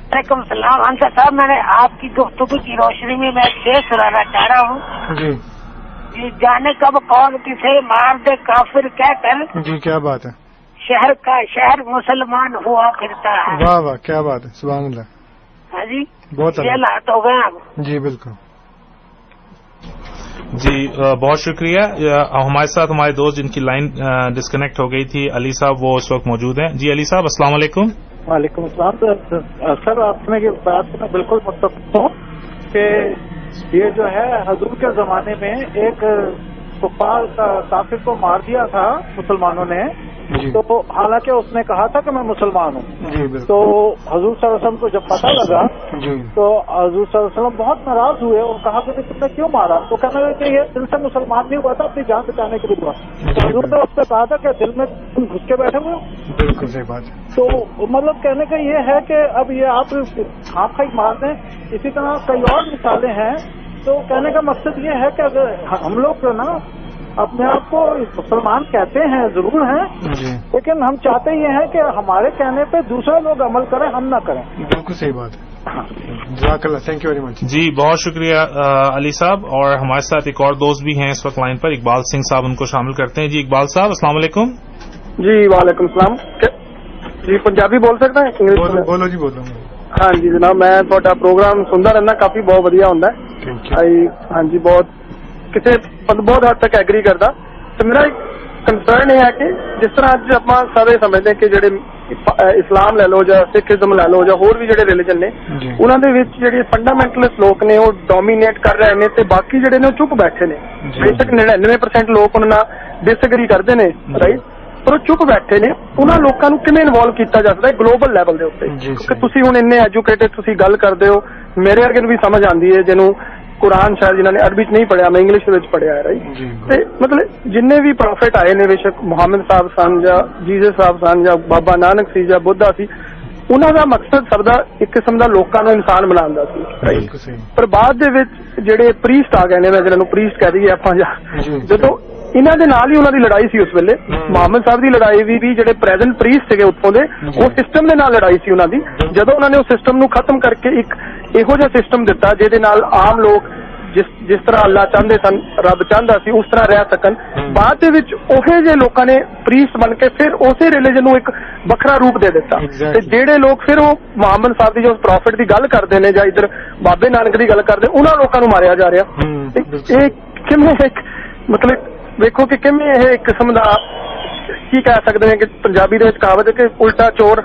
وعلیکم السلام. انصر صاحب, میں نے آپ کی گفتگو کی روشنی میں شعر سنانا چاہ رہا ہوں. جی, جانے کب کون کسے مار دے کافر کہہ کر. جی کیا بات ہے. شہر کا شہر مسلمان ہوا پھرتا ہے. واہ واہ, کیا بات ہے, سبحان اللہ. ہاں جی, بہت یہ حالات ہو گئے اب. جی بالکل. جی بہت شکریہ. ہمارے ساتھ ہمارے دوست جن کی لائن ڈسکنیکٹ ہو گئی تھی, علی صاحب, وہ اس وقت موجود ہیں. جی علی صاحب السلام علیکم. وعلیکم السلام. سر آپ نے یہ بات میں بالکل متفق ہوں کہ یہ جو ہے حضور کے زمانے میں ایک کفار کافر کو مار دیا تھا مسلمانوں نے, تو حالانکہ اس نے کہا تھا کہ میں مسلمان ہوں. تو حضور صلی اللہ علیہ وسلم کو جب پتہ لگا تو حضور صلی اللہ علیہ وسلم بہت ناراض ہوئے اور کہا کہ تم نے کیوں مارا. تو کہنے لگے کہ یہ دل سے مسلمان نہیں ہوا تھا, اپنی جان بچانے کے لیے ہوا. تو حضور نے اس سے کہا تھا کہ دل میں تم گھس کے بیٹھے ہوئے ہو. بالکل صحیح بات. تو مطلب کہنے کا یہ ہے کہ اب یہ آپ خائی مار دیں. اسی طرح کئی اور مثالیں ہیں. تو کہنے کا مقصد یہ ہے کہ اگر ہم لوگ جو نا اپنے آپ کو مسلمان کہتے ہیں, ضرور ہیں, لیکن ہم چاہتے یہ ہیں کہ ہمارے کہنے پہ دوسرے لوگ عمل کریں, ہم نہ کریں. بالکل صحیح بات ہے. جزاک اللہ, تھینک یو ویری مچ. جی بہت شکریہ علی صاحب. اور ہمارے ساتھ ایک اور دوست بھی ہیں اس وقت لائن پر, اقبال سنگھ صاحب, ان کو شامل کرتے ہیں. جی اقبال صاحب السلام علیکم. جی وعلیکم السلام. جی پنجابی بول سکتے ہیں, انگلش بولو. جی بولو. ہاں جی جناب, میں تھوڑا پروگرام سنتا رہنا, کافی بہت ودیا ہوتا ہے. ہاں جی, بہت کسی بہت حد تک ایگری کرتا. تو میرا ایک کنسرن یہ ہے کہ جس طرح اج آپ سارے سمجھتے ہیں کہ جڑے اسلام لے لو یا سکھزم لے لو یا ہور بھی جڑے ریلیجن نے, انہوں دے وچ جڑے فنڈامنٹلسٹ لوگ نے وہ ڈومینیٹ کر رہے ہیں, تے باقی جڑے نے چپ بیٹھے نے. بے شک 99% لوگ انہاں نال ڈس ایگری کرتے ہیں, رائٹ, پر وہ چپ بیٹھے نے. انہاں لوکاں نوں کیویں انوالو کیتا جا سکدا ہے گلوبل لیول دے اوتے, کیونکہ تسی ہن اننے ایجوکیٹڈ تسی گل کردے ہو, میرے ورگے نوں بھی سمجھ آندی ہے جنوں ਕੁਰਾਨ ਸ਼ਾਇਦ ਜਿਨ੍ਹਾਂ ਨੇ ਅਰਬੀ 'ਚ ਨਹੀਂ ਪੜ੍ਹਿਆ, ਮੈਂ ਇੰਗਲਿਸ਼ ਵਿੱਚ ਪੜ੍ਹਿਆ ਹੈ ਰਾਈਟ। ਤੇ ਮਤਲਬ ਜਿੰਨੇ ਵੀ ਪ੍ਰੋਫਿਟ ਆਏ ਨੇ, ਬੇਸ਼ੱਕ ਮੁਹੰਮਦ ਸਾਹਿਬ ਸਨ ਜਾਂ ਜੀਸਸ ਸਾਹਿਬ ਸਨ ਜਾਂ ਬਾਬਾ ਨਾਨਕ ਸੀ ਜਾਂ ਬੁੱਧਾ ਸੀ, ਉਹਨਾਂ ਦਾ ਮਕਸਦ ਸਭ ਦਾ ਇੱਕ ਕਿਸਮ ਦਾ ਲੋਕਾਂ ਨੂੰ ਇਨਸਾਨ ਬਣਾਉਣ ਦਾ ਸੀ। ਪਰ ਬਾਅਦ ਦੇ ਵਿੱਚ ਜਿਹੜੇ ਪ੍ਰੀਸਟ ਆ ਗਏ ਨੇ, ਮੈਂ ਜਿਹਨਾਂ ਨੂੰ ਪ੍ਰੀਸਟ ਕਹਿ ਦਈਏ ਆਪਾਂ, ਜਦੋਂ ਇਹਨਾਂ ਦੇ ਨਾਲ ਹੀ ਉਹਨਾਂ ਦੀ ਲੜਾਈ ਸੀ ਉਸ ਵੇਲੇ, ਮੁਹੰਮਦ ਸਾਹਿਬ ਦੀ ਲੜਾਈ ਵੀ ਜਿਹੜੇ ਪ੍ਰੈਜ਼ੈਂਟ ਪ੍ਰੀਸਟ ਸੀਗੇ ਉੱਥੋਂ ਦੇ, ਉਹ ਸਿਸਟਮ ਦੇ ਨਾਲ ਲੜਾਈ ਸੀ ਉਹਨਾਂ ਦੀ। ਜਦੋਂ ਉਹਨਾਂ ਨੇ ਉਸ ਸਿਸਟਮ ਨੂੰ ਖਤਮ ਕਰਕੇ ਇੱਕ ਇਹੋ ਜਿਹਾ ਸਿਸਟਮ ਦਿੱਤਾ ਜਿਹਦੇ ਨਾਲ ਆਮ ਲੋਕ ਜਿਸ ਤਰ੍ਹਾਂ ਅੱਲਾਹ ਚਾਹੁੰਦੇ ਸਨ, ਰੱਬ ਚਾਹੁੰਦਾ ਸੀ, ਉਸ ਤਰ੍ਹਾਂ ਰਹਿ ਸਕਣ, ਬਾਅਦ ਦੇ ਵਿੱਚ ਉਹੇ ਜਿਹੇ ਲੋਕਾਂ ਨੇ ਪ੍ਰੀਸਟ ਬਣ ਕੇ ਫਿਰ ਉਸੇ ਰਿਲੀਜਨ ਨੂੰ ਇੱਕ ਵੱਖਰਾ ਰੂਪ ਦੇ ਦਿੱਤਾ। ਤੇ ਜਿਹੜੇ ਲੋਕ ਫਿਰ ਉਹ ਮੁਹੰਮਦ ਸਾਹਿਬ ਦੀ ਜੋ ਪ੍ਰੋਫਿਟ ਦੀ ਗੱਲ ਕਰਦੇ ਨੇ ਜਾਂ ਇੱਧਰ ਬਾਬੇ ਨਾਨਕ ਦੀ ਗੱਲ ਕਰਦੇ, ਉਹਨਾਂ ਲੋਕਾਂ ਨੂੰ ਮਾਰਿਆ ਜਾ ਰਿਹਾ। ਇਹ ਕਿਵੇਂ ਮਤਲਬ ਵੇਖੋ ਕਿ ਕਿਵੇਂ ਇਹ ਇੱਕ ਕਿਸਮ ਦਾ ਕੀ ਕਹਿ ਸਕਦੇ ਨੇ ਕਿ ਪੰਜਾਬੀ ਦੇ ਵਿੱਚ ਕਹਾਵਤ ਹੈ ਕਿ ਉਲਟਾ ਚੋਰ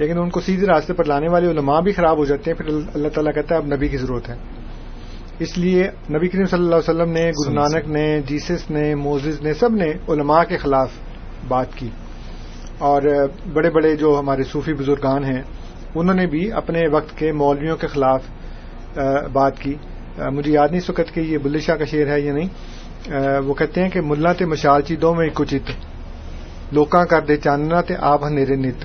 لیکن ان کو سیدھے راستے پر لانے والے علماء بھی خراب ہو جاتے ہیں. پھر اللہ تعالیٰ کہتا ہے اب نبی کی ضرورت ہے. اس لیے نبی کریم صلی اللہ علیہ وسلم نے، گرو نانک نے، جیسس نے، موزز نے، سب نے علماء کے خلاف بات کی. اور بڑے بڑے جو ہمارے صوفی بزرگان ہیں انہوں نے بھی اپنے وقت کے مولویوں کے خلاف بات کی. مجھے یاد نہیں سکت کہ یہ بلے شاہ کا شعر ہے یا نہیں. وہ کہتے ہیں کہ ملا تے مشال چی دو میں کچت لوکاں کر دے چاننا تے آپ اندھیرے نت.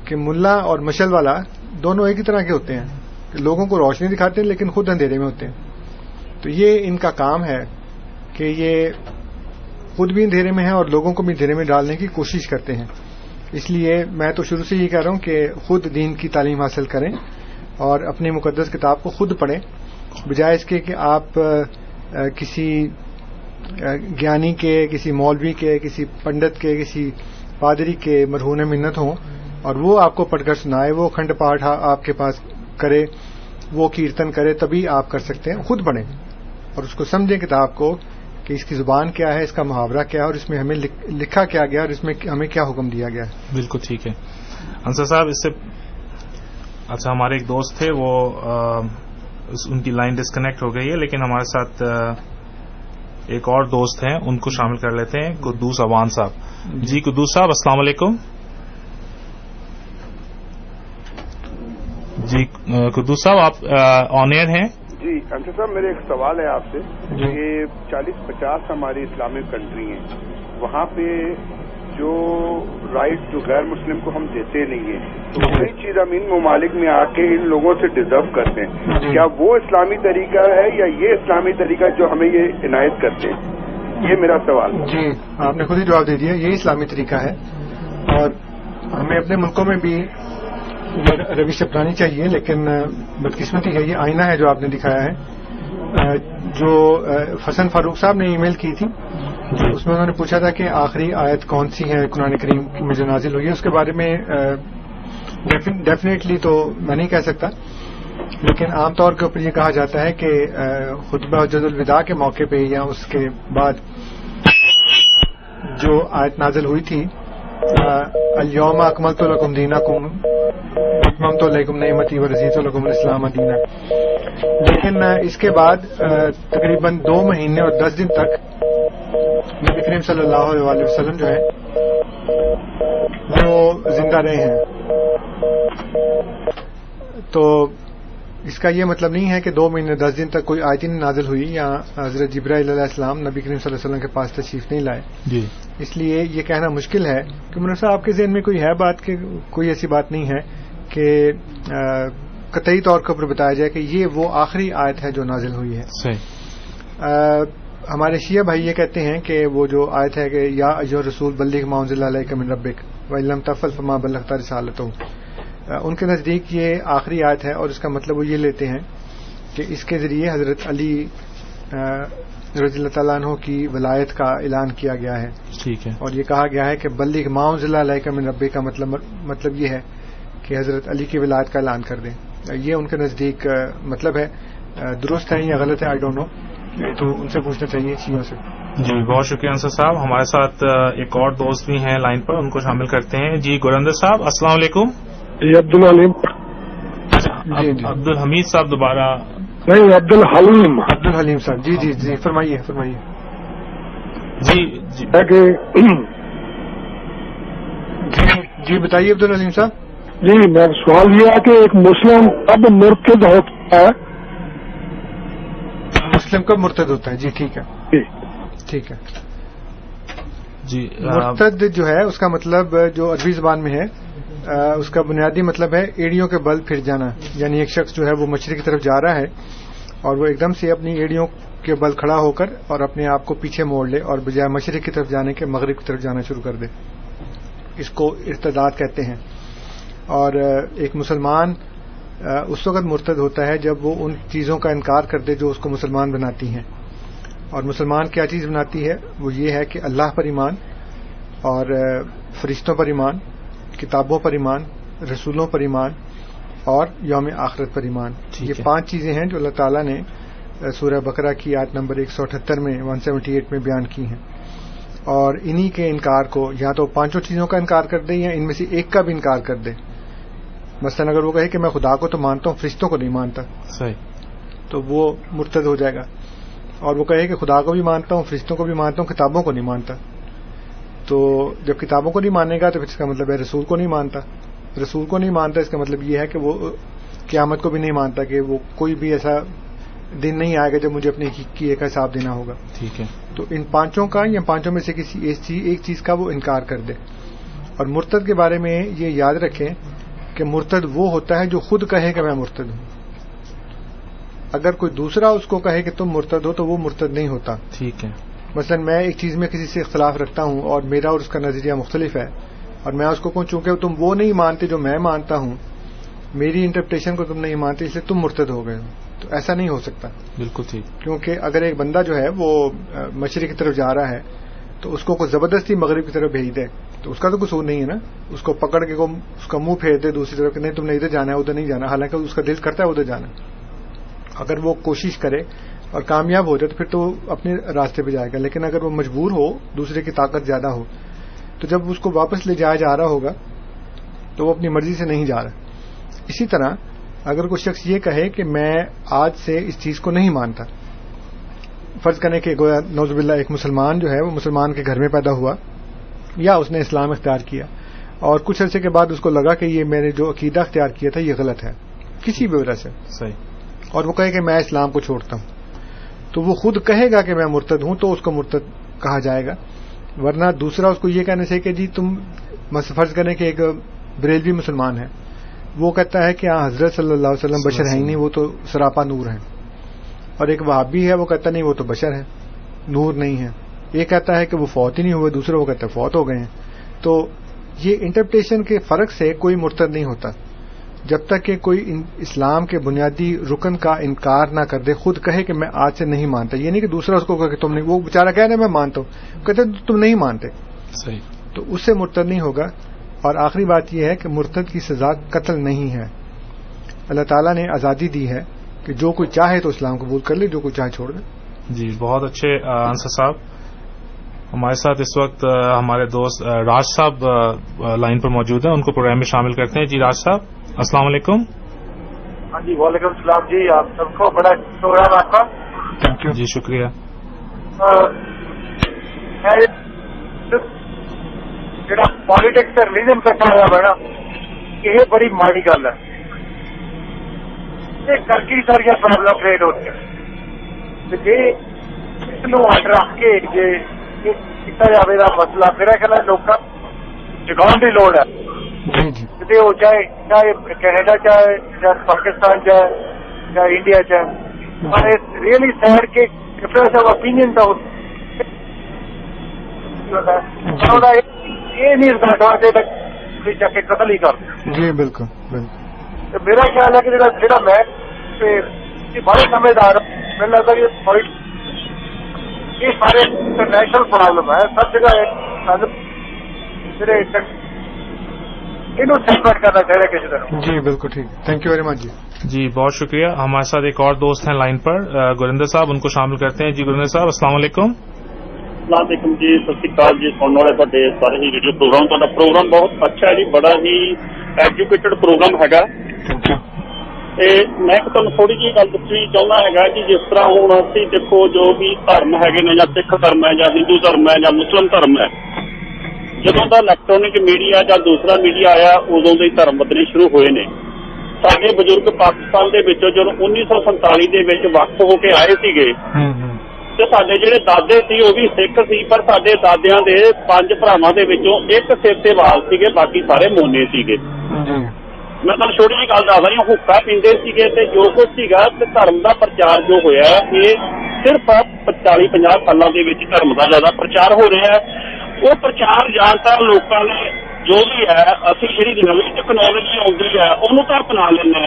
کہ ملا اور مشل والا دونوں ایک ہی طرح کے ہوتے ہیں، لوگوں کو روشنی دکھاتے ہیں لیکن خود اندھیرے میں ہوتے ہیں. تو یہ ان کا کام ہے کہ یہ خود بھی اندھیرے میں ہیں اور لوگوں کو بھی اندھیرے میں ڈالنے کی کوشش کرتے ہیں. اس لیے میں تو شروع سے یہ کہہ رہا ہوں کہ خود دین کی تعلیم حاصل کریں اور اپنی مقدس کتاب کو خود پڑھیں، بجائے اس کے کہ آپ کسی گیانی کے، کسی مولوی کے، کسی پنڈت کے، کسی پادری کے مرہون منت ہوں اور وہ آپ کو پڑھ کر سنائے، وہ کھنڈ پاٹھ آپ کے پاس کرے، وہ کیرتن کرے، تبھی آپ کر سکتے ہیں. خود پڑھیں اور اس کو سمجھیں کتاب کو کہ اس کی زبان کیا ہے، اس کا محاورہ کیا ہے اور اس میں ہمیں لکھا کیا گیا اور اس میں ہمیں کیا حکم دیا گیا ہے. بالکل ٹھیک ہے. انصر صاحب اس سے اچھا ہمارے ایک دوست تھے، وہ ان کی لائن ڈسکنیکٹ ہو گئی ہے، لیکن ہمارے ساتھ ایک اور دوست ہیں، ان کو شامل کر لیتے ہیں. قدوس اوان صاحب. جی قدوس صاحب السلام علیکم. جی قدوس صاحب آپ آن ایئر ہیں. جی انصر صاحب میرے ایک سوال ہے آپ سے کہ 40-50 ہماری اسلامک کنٹری ہیں، وہاں پہ جو رائٹ جو غیر مسلم کو ہم دیتے نہیں ہیں تو کئی چیز ہم ان ممالک میں آ کے ان لوگوں سے ڈیزرو کرتے ہیں. کیا وہ اسلامی طریقہ ہے یا یہ اسلامی طریقہ جو ہمیں یہ عنایت کرتے ہیں؟ یہ میرا سوال. جی آپ نے خود ہی جواب دے دیا، یہی اسلامی طریقہ ہے اور ہمیں اپنے ملکوں میں بھی روش اپنانی چاہیے. لیکن بدقسمتی ہے، یہ آئینہ ہے جو آپ نے دکھایا ہے. جو حسن فاروق صاحب نے ای میل کی تھی اس میں انہوں نے پوچھا تھا کہ آخری آیت کون سی ہے قرآن کریم میں جو نازل ہوئی ہے. اس کے بارے میں ڈیفینیٹلی تو میں نہیں کہہ سکتا، لیکن عام طور کے اوپر یہ کہا جاتا ہے کہ خطبہ حجۃ الوداع کے موقع پہ یا اس کے بعد جو آیت نازل ہوئی تھی الیوم اکملت لکم دینکم اتممت علیکم نعمتی ورضیت لکم الاسلام دینا. لیکن اس کے بعد تقریباً 2 مہینے اور 10 دن تک نبی کریم صلی اللہ علیہ وسلم جو ہے وہ زندہ رہے ہیں. تو اس کا یہ مطلب نہیں ہے کہ 2 مہینے 10 دن تک کوئی آیت نہیں نازل ہوئی یا حضرت جبرائیل علیہ السلام نبی کریم صلی اللہ علیہ وسلم کے پاس تشریف نہیں لائے. جی اس لیے یہ کہنا مشکل ہے کہ منصف صاحب آپ کے ذہن میں کوئی ہے بات کہ کوئی ایسی بات نہیں ہے کہ قطعی طور کے اوپر بتایا جائے کہ یہ وہ آخری آیت ہے جو نازل ہوئی ہے. صحیح. ہمارے شیعہ بھائی یہ کہتے ہیں کہ وہ جو آیت ہے کہ یا ایھا الرسول بلغ ما انزل الیک من ربک وان لم تفعل فما بلغت رسالتہ، ان کے نزدیک یہ آخری آیت ہے اور اس کا مطلب وہ یہ لیتے ہیں کہ اس کے ذریعے حضرت علی رضی اللہ تعالیٰ عنہ کی ولایت کا اعلان کیا گیا ہے. ٹھیک ہے. اور یہ کہا گیا ہے کہ بلغ ما انزل الیک من ربک کا مطلب یہ ہے کہ حضرت علی کی ولایت کا اعلان کر دیں. یہ ان کے نزدیک مطلب ہے. درست ہے یا غلط ہے آئی ڈونٹ نو، تو ان سے پوچھنا چاہیے چیزوں سے. جی بہت شکریہ انصر صاحب. ہمارے ساتھ ایک اور دوست بھی ہیں لائن پر، ان کو شامل کرتے ہیں. جی گورندر صاحب السلام علیکم. جی عبدالحلیم. عبد الحمید صاحب دوبارہ نہیں عبدالحلیم. عبدالحلیم صاحب. جی جی جی فرمائیے فرمائیے. جی جی جی بتائیے عبدالحلیم صاحب. جی میرا سوال یہ ہے کہ ایک مسلم اب مرتد ہوتا ہے؟ مسلم کب مرتد ہوتا ہے؟ جی ٹھیک ہے ٹھیک ہے. جی مرتد جو ہے اس کا مطلب جو عربی زبان میں ہے اس کا بنیادی مطلب ہے ایڑیوں کے بل پھر جانا. یعنی ایک شخص جو ہے وہ مشرق کی طرف جا رہا ہے اور وہ ایک دم سے اپنی ایڑیوں کے بل کھڑا ہو کر اور اپنے آپ کو پیچھے موڑ لے اور بجائے مشرق کی طرف جانے کے مغرب کی طرف جانا شروع کر دے. اس کو ارتداد کہتے ہیں. اور ایک مسلمان اس وقت مرتد ہوتا ہے جب وہ ان چیزوں کا انکار کر دے جو اس کو مسلمان بناتی ہیں. اور مسلمان کیا چیز بناتی ہے؟ وہ یہ ہے کہ اللہ پر ایمان اور فرشتوں پر ایمان، کتابوں پر ایمان، رسولوں پر ایمان اور یوم آخرت پر ایمان. یہ 5 چیزیں ہیں جو اللہ تعالیٰ نے سورہ بقرہ کی آیت نمبر 178 میں 178 میں بیان کی ہیں. اور انہی کے انکار کو یا تو 5 چیزوں کا انکار کر دے یا ان میں سے ایک کا بھی انکار کر دے. مثلا اگر وہ کہے کہ میں خدا کو تو مانتا ہوں فرشتوں کو نہیں مانتا, صحیح, تو وہ مرتد ہو جائے گا. اور وہ کہے کہ خدا کو بھی مانتا ہوں فرشتوں کو بھی مانتا ہوں کتابوں کو نہیں مانتا, تو جب کتابوں کو نہیں مانے گا تو پھر اس کا مطلب ہے رسول کو نہیں مانتا. رسول کو نہیں مانتا اس کا مطلب یہ ہے کہ وہ قیامت کو بھی نہیں مانتا, کہ وہ کوئی بھی ایسا دن نہیں آئے گا جب مجھے اپنے حقیقی کا حساب دینا ہوگا. ٹھیک ہے, تو ان 5 کا یا 5 میں سے کسی ایک چیز کا وہ انکار کر دے. اور مرتد کے بارے میں یہ یاد رکھیں کہ مرتد وہ ہوتا ہے جو خود کہے کہ میں مرتد ہوں. اگر کوئی دوسرا اس کو کہے کہ تم مرتد ہو تو وہ مرتد نہیں ہوتا. ٹھیک ہے, مثلا میں ایک چیز میں کسی سے اختلاف رکھتا ہوں اور میرا اور اس کا نظریہ مختلف ہے, اور میں اس کو کہوں چونکہ تم وہ نہیں مانتے جو میں مانتا ہوں, میری انٹرپریٹیشن کو تم نہیں مانتے اس لیے تم مرتد ہو گئے ہو, تو ایسا نہیں ہو سکتا. بالکل ٹھیک. کیونکہ اگر ایک بندہ جو ہے وہ مشرق کی طرف جا رہا ہے تو اس کو کوئی زبردستی مغرب کی طرف بھیج دے تو اس کا تو قصور نہیں ہے نا. اس کو پکڑ کے اس کا منہ پھیر دے دوسری طرف کہ نہیں تم نے ادھر جانا ہے ادھر نہیں جانا, حالانکہ اس کا دل کرتا ہے ادھر جانا. اگر وہ کوشش کرے اور کامیاب ہو جائے تو پھر تو وہ اپنے راستے پہ جائے گا. لیکن اگر وہ مجبور ہو, دوسرے کی طاقت زیادہ ہو, تو جب اس کو واپس لے جایا جا رہا ہوگا تو وہ اپنی مرضی سے نہیں جا رہا. اسی طرح اگر کوئی شخص یہ کہے کہ میں آج سے اس چیز کو نہیں مانتا, فرض کرنے کہ گویا نعوذ باللہ ایک مسلمان جو ہے وہ مسلمان کے گھر میں پیدا ہوا یا اس نے اسلام اختیار کیا اور کچھ عرصے کے بعد اس کو لگا کہ یہ میں نے جو عقیدہ اختیار کیا تھا یہ غلط ہے کسی بھی وجہ سے, صحیح, اور وہ کہے کہ میں اسلام کو چھوڑتا ہوں, تو وہ خود کہے گا کہ میں مرتد ہوں تو اس کو مرتد کہا جائے گا. ورنہ دوسرا اس کو یہ کہنے سے کہ جی تم فرض کریں کہ ایک بریلوی مسلمان ہے, وہ کہتا ہے کہ حضرت صلی اللہ علیہ وسلم بشر ہیں ہی نہیں, وہ تو سراپا نور ہیں. اور ایک وہابی ہے وہ کہتا نہیں وہ تو بشر ہے نور نہیں ہے. ایک کہتا ہے کہ وہ فوت ہی نہیں ہوئے, دوسرا وہ کہتا ہے فوت ہو گئے ہیں. تو یہ انٹرپریٹیشن کے فرق سے کوئی مرتد نہیں ہوتا جب تک کہ کوئی اسلام کے بنیادی رکن کا انکار نہ کر دے, خود کہے کہ میں آج سے نہیں مانتا. یہ نہیں کہ دوسرا اس کو کہے کہ تم نہیں, وہ بیچارہ کہہ رہے میں مانتا ہوں, کہتے تم نہیں مانتے, صحیح, تو اس سے مرتد نہیں ہوگا. اور آخری بات یہ ہے کہ مرتد کی سزا قتل نہیں ہے. اللہ تعالیٰ نے آزادی دی ہے کہ جو کوئی چاہے تو اسلام قبول کر لے, جو کوئی چاہے چھوڑ دے. جی, بہت اچھے انصر صاحب. ہمارے ساتھ اس وقت ہمارے دوست راج صاحب لائن پر موجود ہیں, ان کو پروگرام میں شامل کرتے ہیں. جی راج صاحب, السلام علیکم. ہاں جی, وعلیکم السلام. جی آپ سب کو بڑا پروگرام آپ کا. Thank you. جی شکریہ. جڑا پالیٹکس ریلیجن کٹھا ہوا ہے نا, یہ بڑی ماڑی گل ہے. یہ کر کے سارا پرابلم کریٹ ہوتی ہے. جی اس ہٹ رکھ کے جی کیا جائے گا مسئلہ, میرا خیال ہے لوگ جگاؤن کی لوڑ ہے. جی وہ چاہے کینیڈا چاہے پاکستان چاہے انڈیا چاہے, ریئلی سیڈ کے ڈفرنس آف اوپینین کا یہ نہیں جا کے قتل ہی کر. جی بالکل بالکل. میرا خیال ہے کہ جہاں میں بڑے سمجھدار ہوں, میرے لگتا ہے یہ سارے انٹرنیشنل پرابلم ہے سب جگہ. سیپریٹ کرنا چاہیے کسی طرح. جی بالکل ٹھیک, تھینک یو ویری مچ. جی بہت شکریہ. ہمارے ساتھ ایک اور دوست ہیں لائن پر, گریندر صاحب, ان کو شامل کرتے ہیں. جی گریندر صاحب, السلام علیکم. السلام علیکم جی, ست شری اکال جی. سننے والے بڑے سارے ہی ریڈیو پروگرام بہت اچھا ہے جی, بڑا ہی ایجوکیٹڈ پروگرام ہے. میں تمہیں تھوڑی جی گل دسنی چاہنا ہے کہ جس طرح ہوں اسی دیکھو جو بھی دھرم ہے یا سکھ دھرم ہے یا ہندو دھرم ہے یا مسلم دھرم ہے, جدوں کا الیکٹرانک میڈیا یا دوسرا میڈیا آیا ادوں کے دھرم بدلنے شروع ہوئے نے. سارے بزرگ پاکستان کے جدو 1947 وقف ہو کے آئے سیگے تو سارے جڑے دادے سی وہ بھی سکھ سی, پر سارے دادیاں دے 5 بھراواں دے وچوں ایک سر تے وال سیگے, باقی سارے مونے سیگے. میں تمہیں چھوٹی جی گل دس رہی ہوں, حکا پیندے سیگے تے جو کچھ سیگا تے دھرم دا پرچار جو ہویا ہے یہ صرف 40-50 سالوں کے وچ دھرم دا زیادہ پرچار ہو رہا ہے. وہ پرچار جان تک لوگوں نے جو بھی ہے اسی جی نویں ٹیکنالوجی آتی ہے انہوں تو اپنا لینا.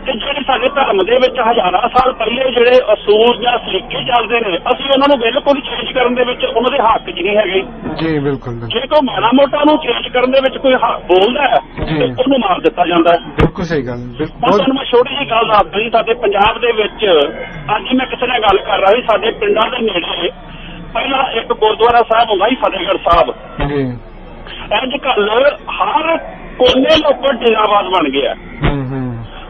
جہے سارے دھرم کے ہزار سال پہلے جڑے اصول یا سلیقے چلتے ہیں اسی انہوں نے بالکل چینج کرنے انہوں کے حق چ نہیں ہے. جی بالکل. جی کوئی ماڑا موٹا چینج کرنے کوئی حق بولتا ہے تو انہوں مار دیتا جاتا ہے. بالکل صحیح گل. ہوں میں چھوٹی جی گل دس دیں, سارے پنجاب اج میں کسی نے گل کر رہا سی, سارے پنڈوں کے نیڑے ਪਹਿਲਾਂ ਇੱਕ ਗੁਰਦੁਆਰਾ ਸਾਹਿਬ ਹੁੰਦਾ ਸੀ ਫਤਿਹਗੜ੍ਹ ਸਾਹਿਬ, ਅੱਜ ਕੱਲ ਹਰ ਕੋਨੇ ਦੇ ਉੱਪਰ ਡੇਰਾਬਾਦ ਬਣ ਗਿਆ,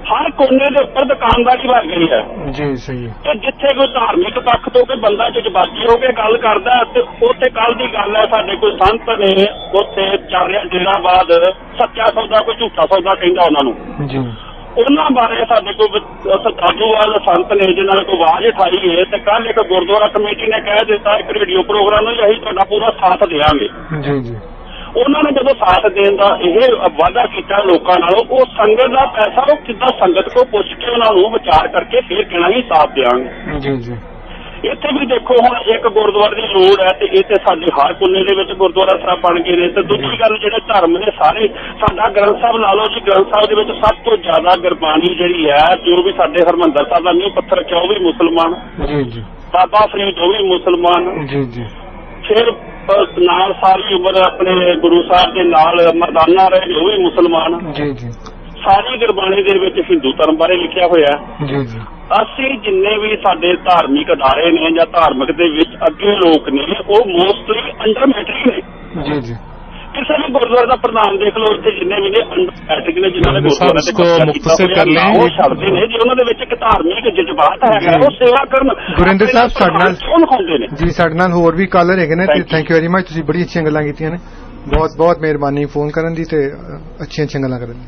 ਹਰ ਕੋਨੇ ਦੇ ਉੱਪਰ ਦੁਕਾਨਦਾਰੀ ਬਣ ਗਈ ਹੈ ਜੀ। ਸਹੀ। ਤੇ ਜਿੱਥੇ ਕੋਈ ਧਾਰਮਿਕ ਪੱਖ ਤੋਂ ਕੋਈ ਬੰਦਾ ਜਜ਼ਬਾਤੀ ਹੋ ਕੇ ਗੱਲ ਕਰਦਾ ਤੇ ਉੱਥੇ ਕੱਲ ਦੀ ਗੱਲ ਹੈ ਸਾਡੇ ਕੋਈ ਸੰਤ ਨੇ ਉੱਥੇ ਚੱਲ ਰਿਹਾ ਡੇਰਾਬਾਦ, ਸੱਚਾ ਸੌਦਾ ਕੋਈ ਝੂਠਾ ਸੌਦਾ ਕਹਿੰਦਾ ਉਹਨਾਂ ਨੂੰ ਜੀ। ਉਹਨਾਂ ਬਾਰੇ ਸਾਡੇ ਕੋਲ ਸਰਦਾਜੂਵਾਲ ਸੰਤ ਨੇ ਜਿਨ੍ਹਾਂ ਨੇ ਕੋਈ ਆਵਾਜ਼ ਉਠਾਈ ਹੈ ਤੇ ਕੱਲ ਇੱਕ ਗੁਰਦੁਆਰਾ ਕਮੇਟੀ ਨੇ ਕਹਿ ਦਿੱਤਾ ਇੱਕ ਰੇਡੀਓ ਪ੍ਰੋਗਰਾਮ ਨੂੰ ਅਸੀਂ ਤੁਹਾਡਾ ਪੂਰਾ ਸਾਥ ਦੇਵਾਂਗੇ ਜੀ ਜੀ। ਉਹਨਾਂ ਨੇ ਜਦੋਂ ਸਾਥ ਦੇਣ ਦਾ ਇਹ ਵਾਅਦਾ ਕੀਤਾ ਲੋਕਾਂ ਨਾਲੋਂ, ਉਹ ਸੰਗਤ ਦਾ ਪੈਸਾ ਉਹ ਕਿੱਦਾਂ ਸੰਗਤ ਕੋਲ ਪੁੱਛ ਕੇ ਉਹਨਾਂ ਨੂੰ ਵਿਚਾਰ ਕਰਕੇ ਫਿਰ ਕਹਿਣਾ ਹੀ ਸਾਥ ਦੇਵਾਂਗੇ ਜੀ ਜੀ। ਇੱਥੇ ਵੀ ਦੇਖੋ ਹੁਣ ਇੱਕ ਗੁਰਦੁਆਰੇ ਦੀ ਲੋੜ ਹੈ ਤੇ ਇਹ ਤੇ ਸਾਡੇ ਹਰ ਕੋਨੇ ਦੇ ਵਿੱਚ ਗੁਰਦੁਆਰਾ ਸਾਹਿਬ ਬਣ ਗਏ ਨੇ। ਤੇ ਦੂਜੀ ਗੱਲ ਜਿਹੜੇ ਧਰਮ ਨੇ ਸਾਰੇ, ਸਾਡਾ ਗ੍ਰੰਥ ਸਾਹਿਬ ਲਾ ਲਓ ਜੀ, ਗ੍ਰੰਥ ਸਾਹਿਬ ਦੇ ਵਿੱਚ ਸਭ ਤੋਂ ਜ਼ਿਆਦਾ ਗੁਰਬਾਣੀ ਜਿਹੜੀ ਹੈ ਜੋ ਵੀ ਸਾਡੇ ਹਰਿਮੰਦਰ ਸਾਹਿਬ ਦਾ ਨੀਂਹ ਪੱਥਰ ਰੱਖਿਆ ਉਹ ਵੀ ਮੁਸਲਮਾਨ ਜੀ ਜੀ, ਬਾਬਾ ਫਰੀਦ ਉਹ ਵੀ ਮੁਸਲਮਾਨ ਜੀ ਜੀ। ਫਿਰ ਨਾਲ ਸਾਰੀ ਉਮਰ ਆਪਣੇ ਗੁਰੂ ਸਾਹਿਬ ਦੇ ਨਾਲ ਮਰਦਾਨਾ ਰਹੇ ਉਹ ਵੀ ਮੁਸਲਮਾਨ ਜੀ ਜੀ। ਸਾਰੀ ਗੁਰਬਾਣੀ ਦੇ ਵਿੱਚ ਹਿੰਦੂ ਧਰਮ ਬਾਰੇ ਲਿਖਿਆ ਹੋਇਆ ਜੀ ਜੀ। ਅਸੀਂ ਜਿੰਨੇ ਵੀ ਸਾਡੇ ਧਾਰਮਿਕ ਅਦਾਰੇ ਨੇ ਜਾਂ ਧਾਰਮਿਕ ਦੇ ਵਿੱਚ ਅੱਗੇ ਲੋਕ ਨੇ ਉਹ ਮੋਸਟਲੀ ਅੰਡਰ ਮੈਟ੍ਰਿਕ ਨੇ ਜੀ ਜੀ। ਕਿਸੇ ਵੀ ਗੁਰਦੁਆਰੇ ਦਾ ਪ੍ਰਧਾਨ ਦੇਖ ਲਓ, ਇੱਥੇ ਜਿੰਨੇ ਵੀ ਨੇ ਅੰਡਰ ਮੈਟ੍ਰਿਕ ਨੇ, ਜਿਨ੍ਹਾਂ ਨੇ ਗੁਰਦੁਆਰੇ ਤੇ ਮੁਖਤਸਰ ਕਰ ਲਿਆ ਉਹ ਛੱਡਦੇ ਨੇ ਜੇ ਉਹਨਾਂ ਦੇ ਵਿੱਚ ਇੱਕ ਧਾਰਮਿਕ ਜਜ਼ਬਾਤ ਹੈਗਾ ਉਹ ਸੇਵਾ ਕਰਨ। ਗੁਰਿੰਦਰ ਸਾਹਿਬ ਸਾਡੇ ਨਾਲ ਜੀ, ਸਾਡੇ ਨਾਲ ਹੋਰ ਵੀ ਕਾਲਰ ਹੈਗੇ ਨੇ ਤੇ ਥੈਂਕ ਯੂ ਵੈਰੀ ਮਚ, ਤੁਸੀਂ ਬੜੀ ਅੱਛੀਆਂ ਗੱਲਾਂ ਕੀਤੀਆਂ ਨੇ, ਬਹੁਤ ਬਹੁਤ ਮਿਹਰਬਾਨੀ ਫੋਨ ਕਰਨ ਦੀ ਤੇ ਅੱਛੀਆਂ ਗੱਲਾਂ ਕਰਨ ਦੀ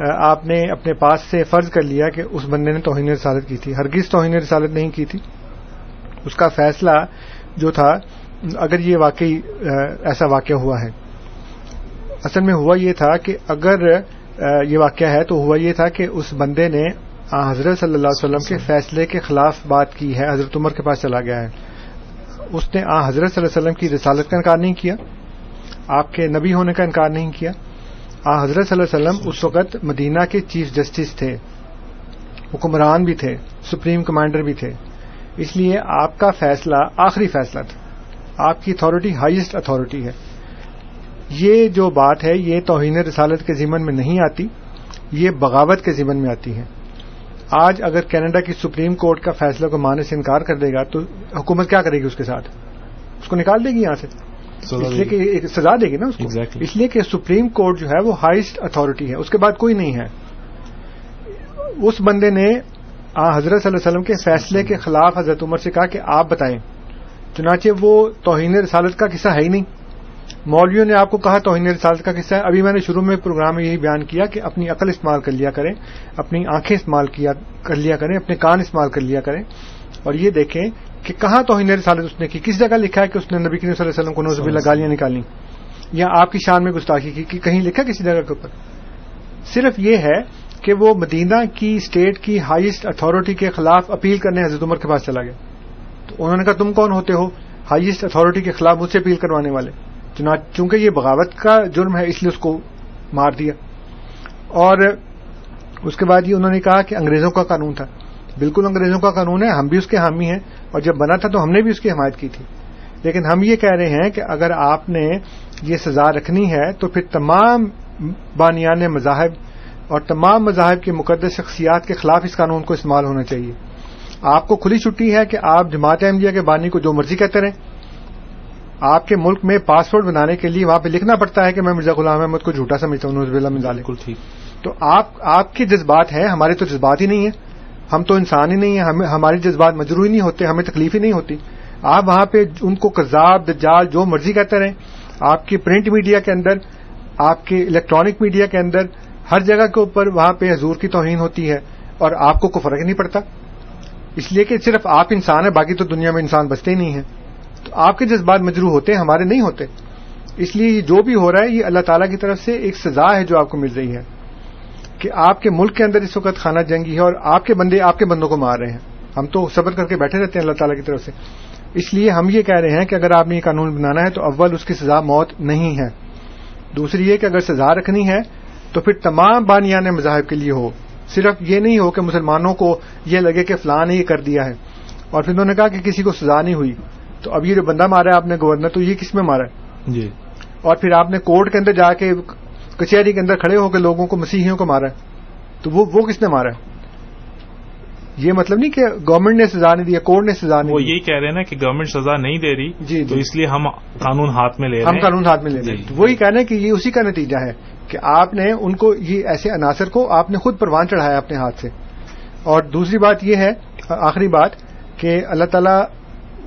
آپ نے اپنے پاس سے فرض کر لیا کہ اس بندے نے توہین رسالت کی تھی. ہرگز توہین رسالت نہیں کی تھی. اس کا فیصلہ جو تھا, اگر یہ واقعی ایسا واقعہ ہوا ہے, اصل میں ہوا یہ تھا کہ اگر یہ واقعہ ہے تو ہوا یہ تھا کہ اس بندے نے حضرت صلی اللہ علیہ وسلم کے فیصلے کے خلاف بات کی ہے. حضرت عمر کے پاس چلا گیا ہے. اس نے حضرت صلی اللہ علیہ وسلم کی رسالت کا انکار نہیں کیا, آپ کے نبی ہونے کا انکار نہیں کیا. حضرت صلی اللہ علیہ وسلم اس وقت مدینہ کے چیف جسٹس تھے, حکمران بھی تھے, سپریم کمانڈر بھی تھے. اس لیے آپ کا فیصلہ آخری فیصلہ تھا. آپ کی اتھارٹی ہائیسٹ اتھارٹی ہے. یہ جو بات ہے یہ توہین رسالت کے ضمن میں نہیں آتی, یہ بغاوت کے ضمن میں آتی ہے. آج اگر کینیڈا کی سپریم کورٹ کا فیصلہ کو ماننے سے انکار کر دے گا تو حکومت کیا کرے گی اس کے ساتھ؟ اس کو نکال دے گی یہاں سے, اس لیے کہ ایک سزا دے گی نا اس کو. اس لیے کہ سپریم کورٹ جو ہے وہ ہائیسٹ اتھارٹی ہے, اس کے بعد کوئی نہیں ہے. اس بندے نے حضرت صلی اللہ علیہ وسلم کے فیصلے کے خلاف حضرت عمر سے کہا کہ آپ بتائیں. چنانچہ وہ توہین رسالت کا قصہ ہے ہی نہیں. مولویوں نے آپ کو کہا توہین رسالت کا قصہ ہے. ابھی میں نے شروع میں پروگرام میں یہی بیان کیا کہ اپنی عقل استعمال کر لیا کریں, اپنی آنکھیں استعمال کر لیا کریں, اپنے کان استعمال کر لیا کریں, اور یہ دیکھیں کہ کہاں توہین رسالت اس نے کی. کس جگہ لکھا ہے کہ اس نے نبی کریم صلی اللہ علیہ وسلم کو نعوذ باللہ گالیاں نکالی یا آپ کی شان میں گستاخی کی؟ کہیں لکھا کسی جگہ کے اوپر؟ صرف یہ ہے کہ وہ مدینہ کی اسٹیٹ کی ہائیسٹ اتھارٹی کے خلاف اپیل کرنے حضرت عمر کے پاس چلا گیا. تو انہوں نے کہا تم کون ہوتے ہو ہائیسٹ اتھارٹی کے خلاف مجھ سے اپیل کروانے والے؟ چونکہ یہ بغاوت کا جرم ہے اس لیے اس کو مار دیا. اور اس کے بعد یہ انہوں نے کہا کہ انگریزوں کا قانون تھا. بالکل انگریزوں کا قانون ہے, ہم بھی اس کے حامی ہیں, اور جب بنا تھا تو ہم نے بھی اس کی حمایت کی تھی. لیکن ہم یہ کہہ رہے ہیں کہ اگر آپ نے یہ سزا رکھنی ہے تو پھر تمام بانیان مذاہب اور تمام مذاہب کی مقدس شخصیات کے خلاف اس قانون کو استعمال ہونا چاہیے. آپ کو کھلی چھٹی ہے کہ آپ جماعت احمدیہ کے بانی کو جو مرضی کہتے رہیں. آپ کے ملک میں پاسپورٹ بنانے کے لیے وہاں پہ لکھنا پڑتا ہے کہ میں مرزا غلام احمد کو جھوٹا سمجھتا ہوں, نعوذ باللہ من ذالک. بالکل ٹھیک. تو آپ کے جذبات ہیں, ہمارے تو جذبات ہی نہیں ہیں. ہم تو انسان ہی نہیں ہیں, ہمارے جذبات مجروح ہی نہیں ہوتے, ہمیں تکلیف ہی نہیں ہوتی. آپ وہاں پہ ان کو کذاب دجال جو مرضی کہتے رہیں. آپ کی پرنٹ میڈیا کے اندر, آپ کے الیکٹرانک میڈیا کے اندر, ہر جگہ کے اوپر وہاں پہ حضور کی توہین ہوتی ہے, اور آپ کو کوئی فرق نہیں پڑتا. اس لیے کہ صرف آپ انسان ہیں, باقی تو دنیا میں انسان بستے ہی نہیں ہیں. تو آپ کے جذبات مجروح ہوتے ہیں, ہمارے نہیں ہوتے. اس لیے جو بھی ہو رہا ہے یہ اللہ تعالیٰ کی طرف سے ایک سزا ہے جو آپ کو مل رہی ہے کہ آپ کے ملک کے اندر اس وقت خانہ جنگی ہے اور آپ کے بندے آپ کے بندوں کو مار رہے ہیں. ہم تو صبر کر کے بیٹھے رہتے ہیں اللہ تعالیٰ کی طرف سے. اس لیے ہم یہ کہہ رہے ہیں کہ اگر آپ نے یہ قانون بنانا ہے تو اول اس کی سزا موت نہیں ہے. دوسری یہ کہ اگر سزا رکھنی ہے تو پھر تمام بانیان مذاہب کے لیے ہو, صرف یہ نہیں ہو کہ مسلمانوں کو یہ لگے کہ فلاں نے یہ کر دیا ہے. اور پھر انہوں نے کہا کہ کسی کو سزا نہیں ہوئی, تو اب یہ جو بندہ مارا ہے آپ نے گورنر, تو یہ کس میں مارا ہے جی؟ اور پھر آپ نے کورٹ کے اندر جا کے کچہری کے اندر کھڑے ہو کے لوگوں کو, مسیحیوں کو مارا ہے, تو وہ کس نے مارا ہے؟ یہ مطلب نہیں کہ گورنمنٹ نے سزا نہیں دیا, کورٹ نے سزا نہیں دی. وہ یہی کہہ رہے ہیں نا کہ گورنمنٹ سزا نہیں دے رہی جی, تو اس لیے ہم قانون ہاتھ میں لے رہے ہیں. ہم قانون ہاتھ میں لے رہے ہیں. وہی کہنا ہے کہ یہ اسی کا نتیجہ ہے کہ آپ نے ان کو, یہ ایسے عناصر کو آپ نے خود پروان چڑھایا اپنے ہاتھ سے. اور دوسری بات یہ ہے, آخری بات, کہ اللہ تعالیٰ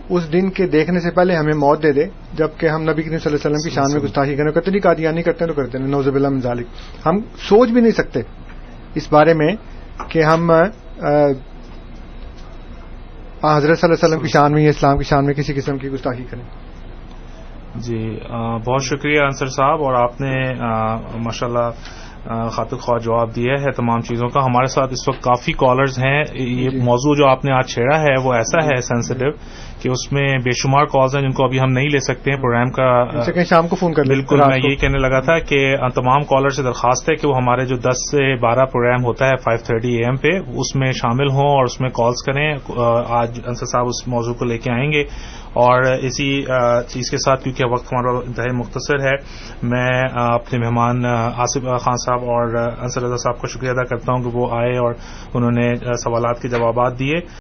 اس دن کے دیکھنے سے پہلے ہمیں موت دے دے جبکہ ہم نبی کریم صلی اللہ علیہ وسلم کی شان میں گستاخی کریں. قتل قادیانی کرتے ہیں تو کرتے ہیں, نعوذ باللہ من ذالک. ہم سوچ بھی نہیں سکتے اس بارے میں کہ ہم حضرت صلی اللہ علیہ وسلم کی شان میں یا اسلام کی شان میں کسی قسم کی گستاخی کریں. جی بہت شکریہ انصر صاحب, اور آپ نے ماشاءاللہ خاطر خواہ جواب دیا ہے تمام چیزوں کا. ہمارے ساتھ اس وقت کافی کالرز ہیں. یہ موضوع جو آپ نے آج چھیڑا ہے وہ ایسا ہے سینسٹیو کہ اس میں بے شمار کالز ہیں جن کو ابھی ہم نہیں لے سکتے ہیں. پروگرام کا شام کو فون کر. بالکل, میں یہی کہنے لگا تھا کہ تمام کالر سے درخواست ہے کہ وہ ہمارے جو 10 سے 12 پروگرام ہوتا ہے 5:30 AM پہ, اس میں شامل ہوں اور اس میں کالز کریں. آج انصر صاحب اس موضوع کو لے کے آئیں گے, اور اسی چیز کے ساتھ کیونکہ وقت ہمارا انتہائی مختصر ہے, میں اپنے مہمان آصف خان صاحب اور انصر رضا صاحب کا شکریہ ادا کرتا ہوں کہ وہ آئے اور انہوں نے سوالات کے جوابات دیے.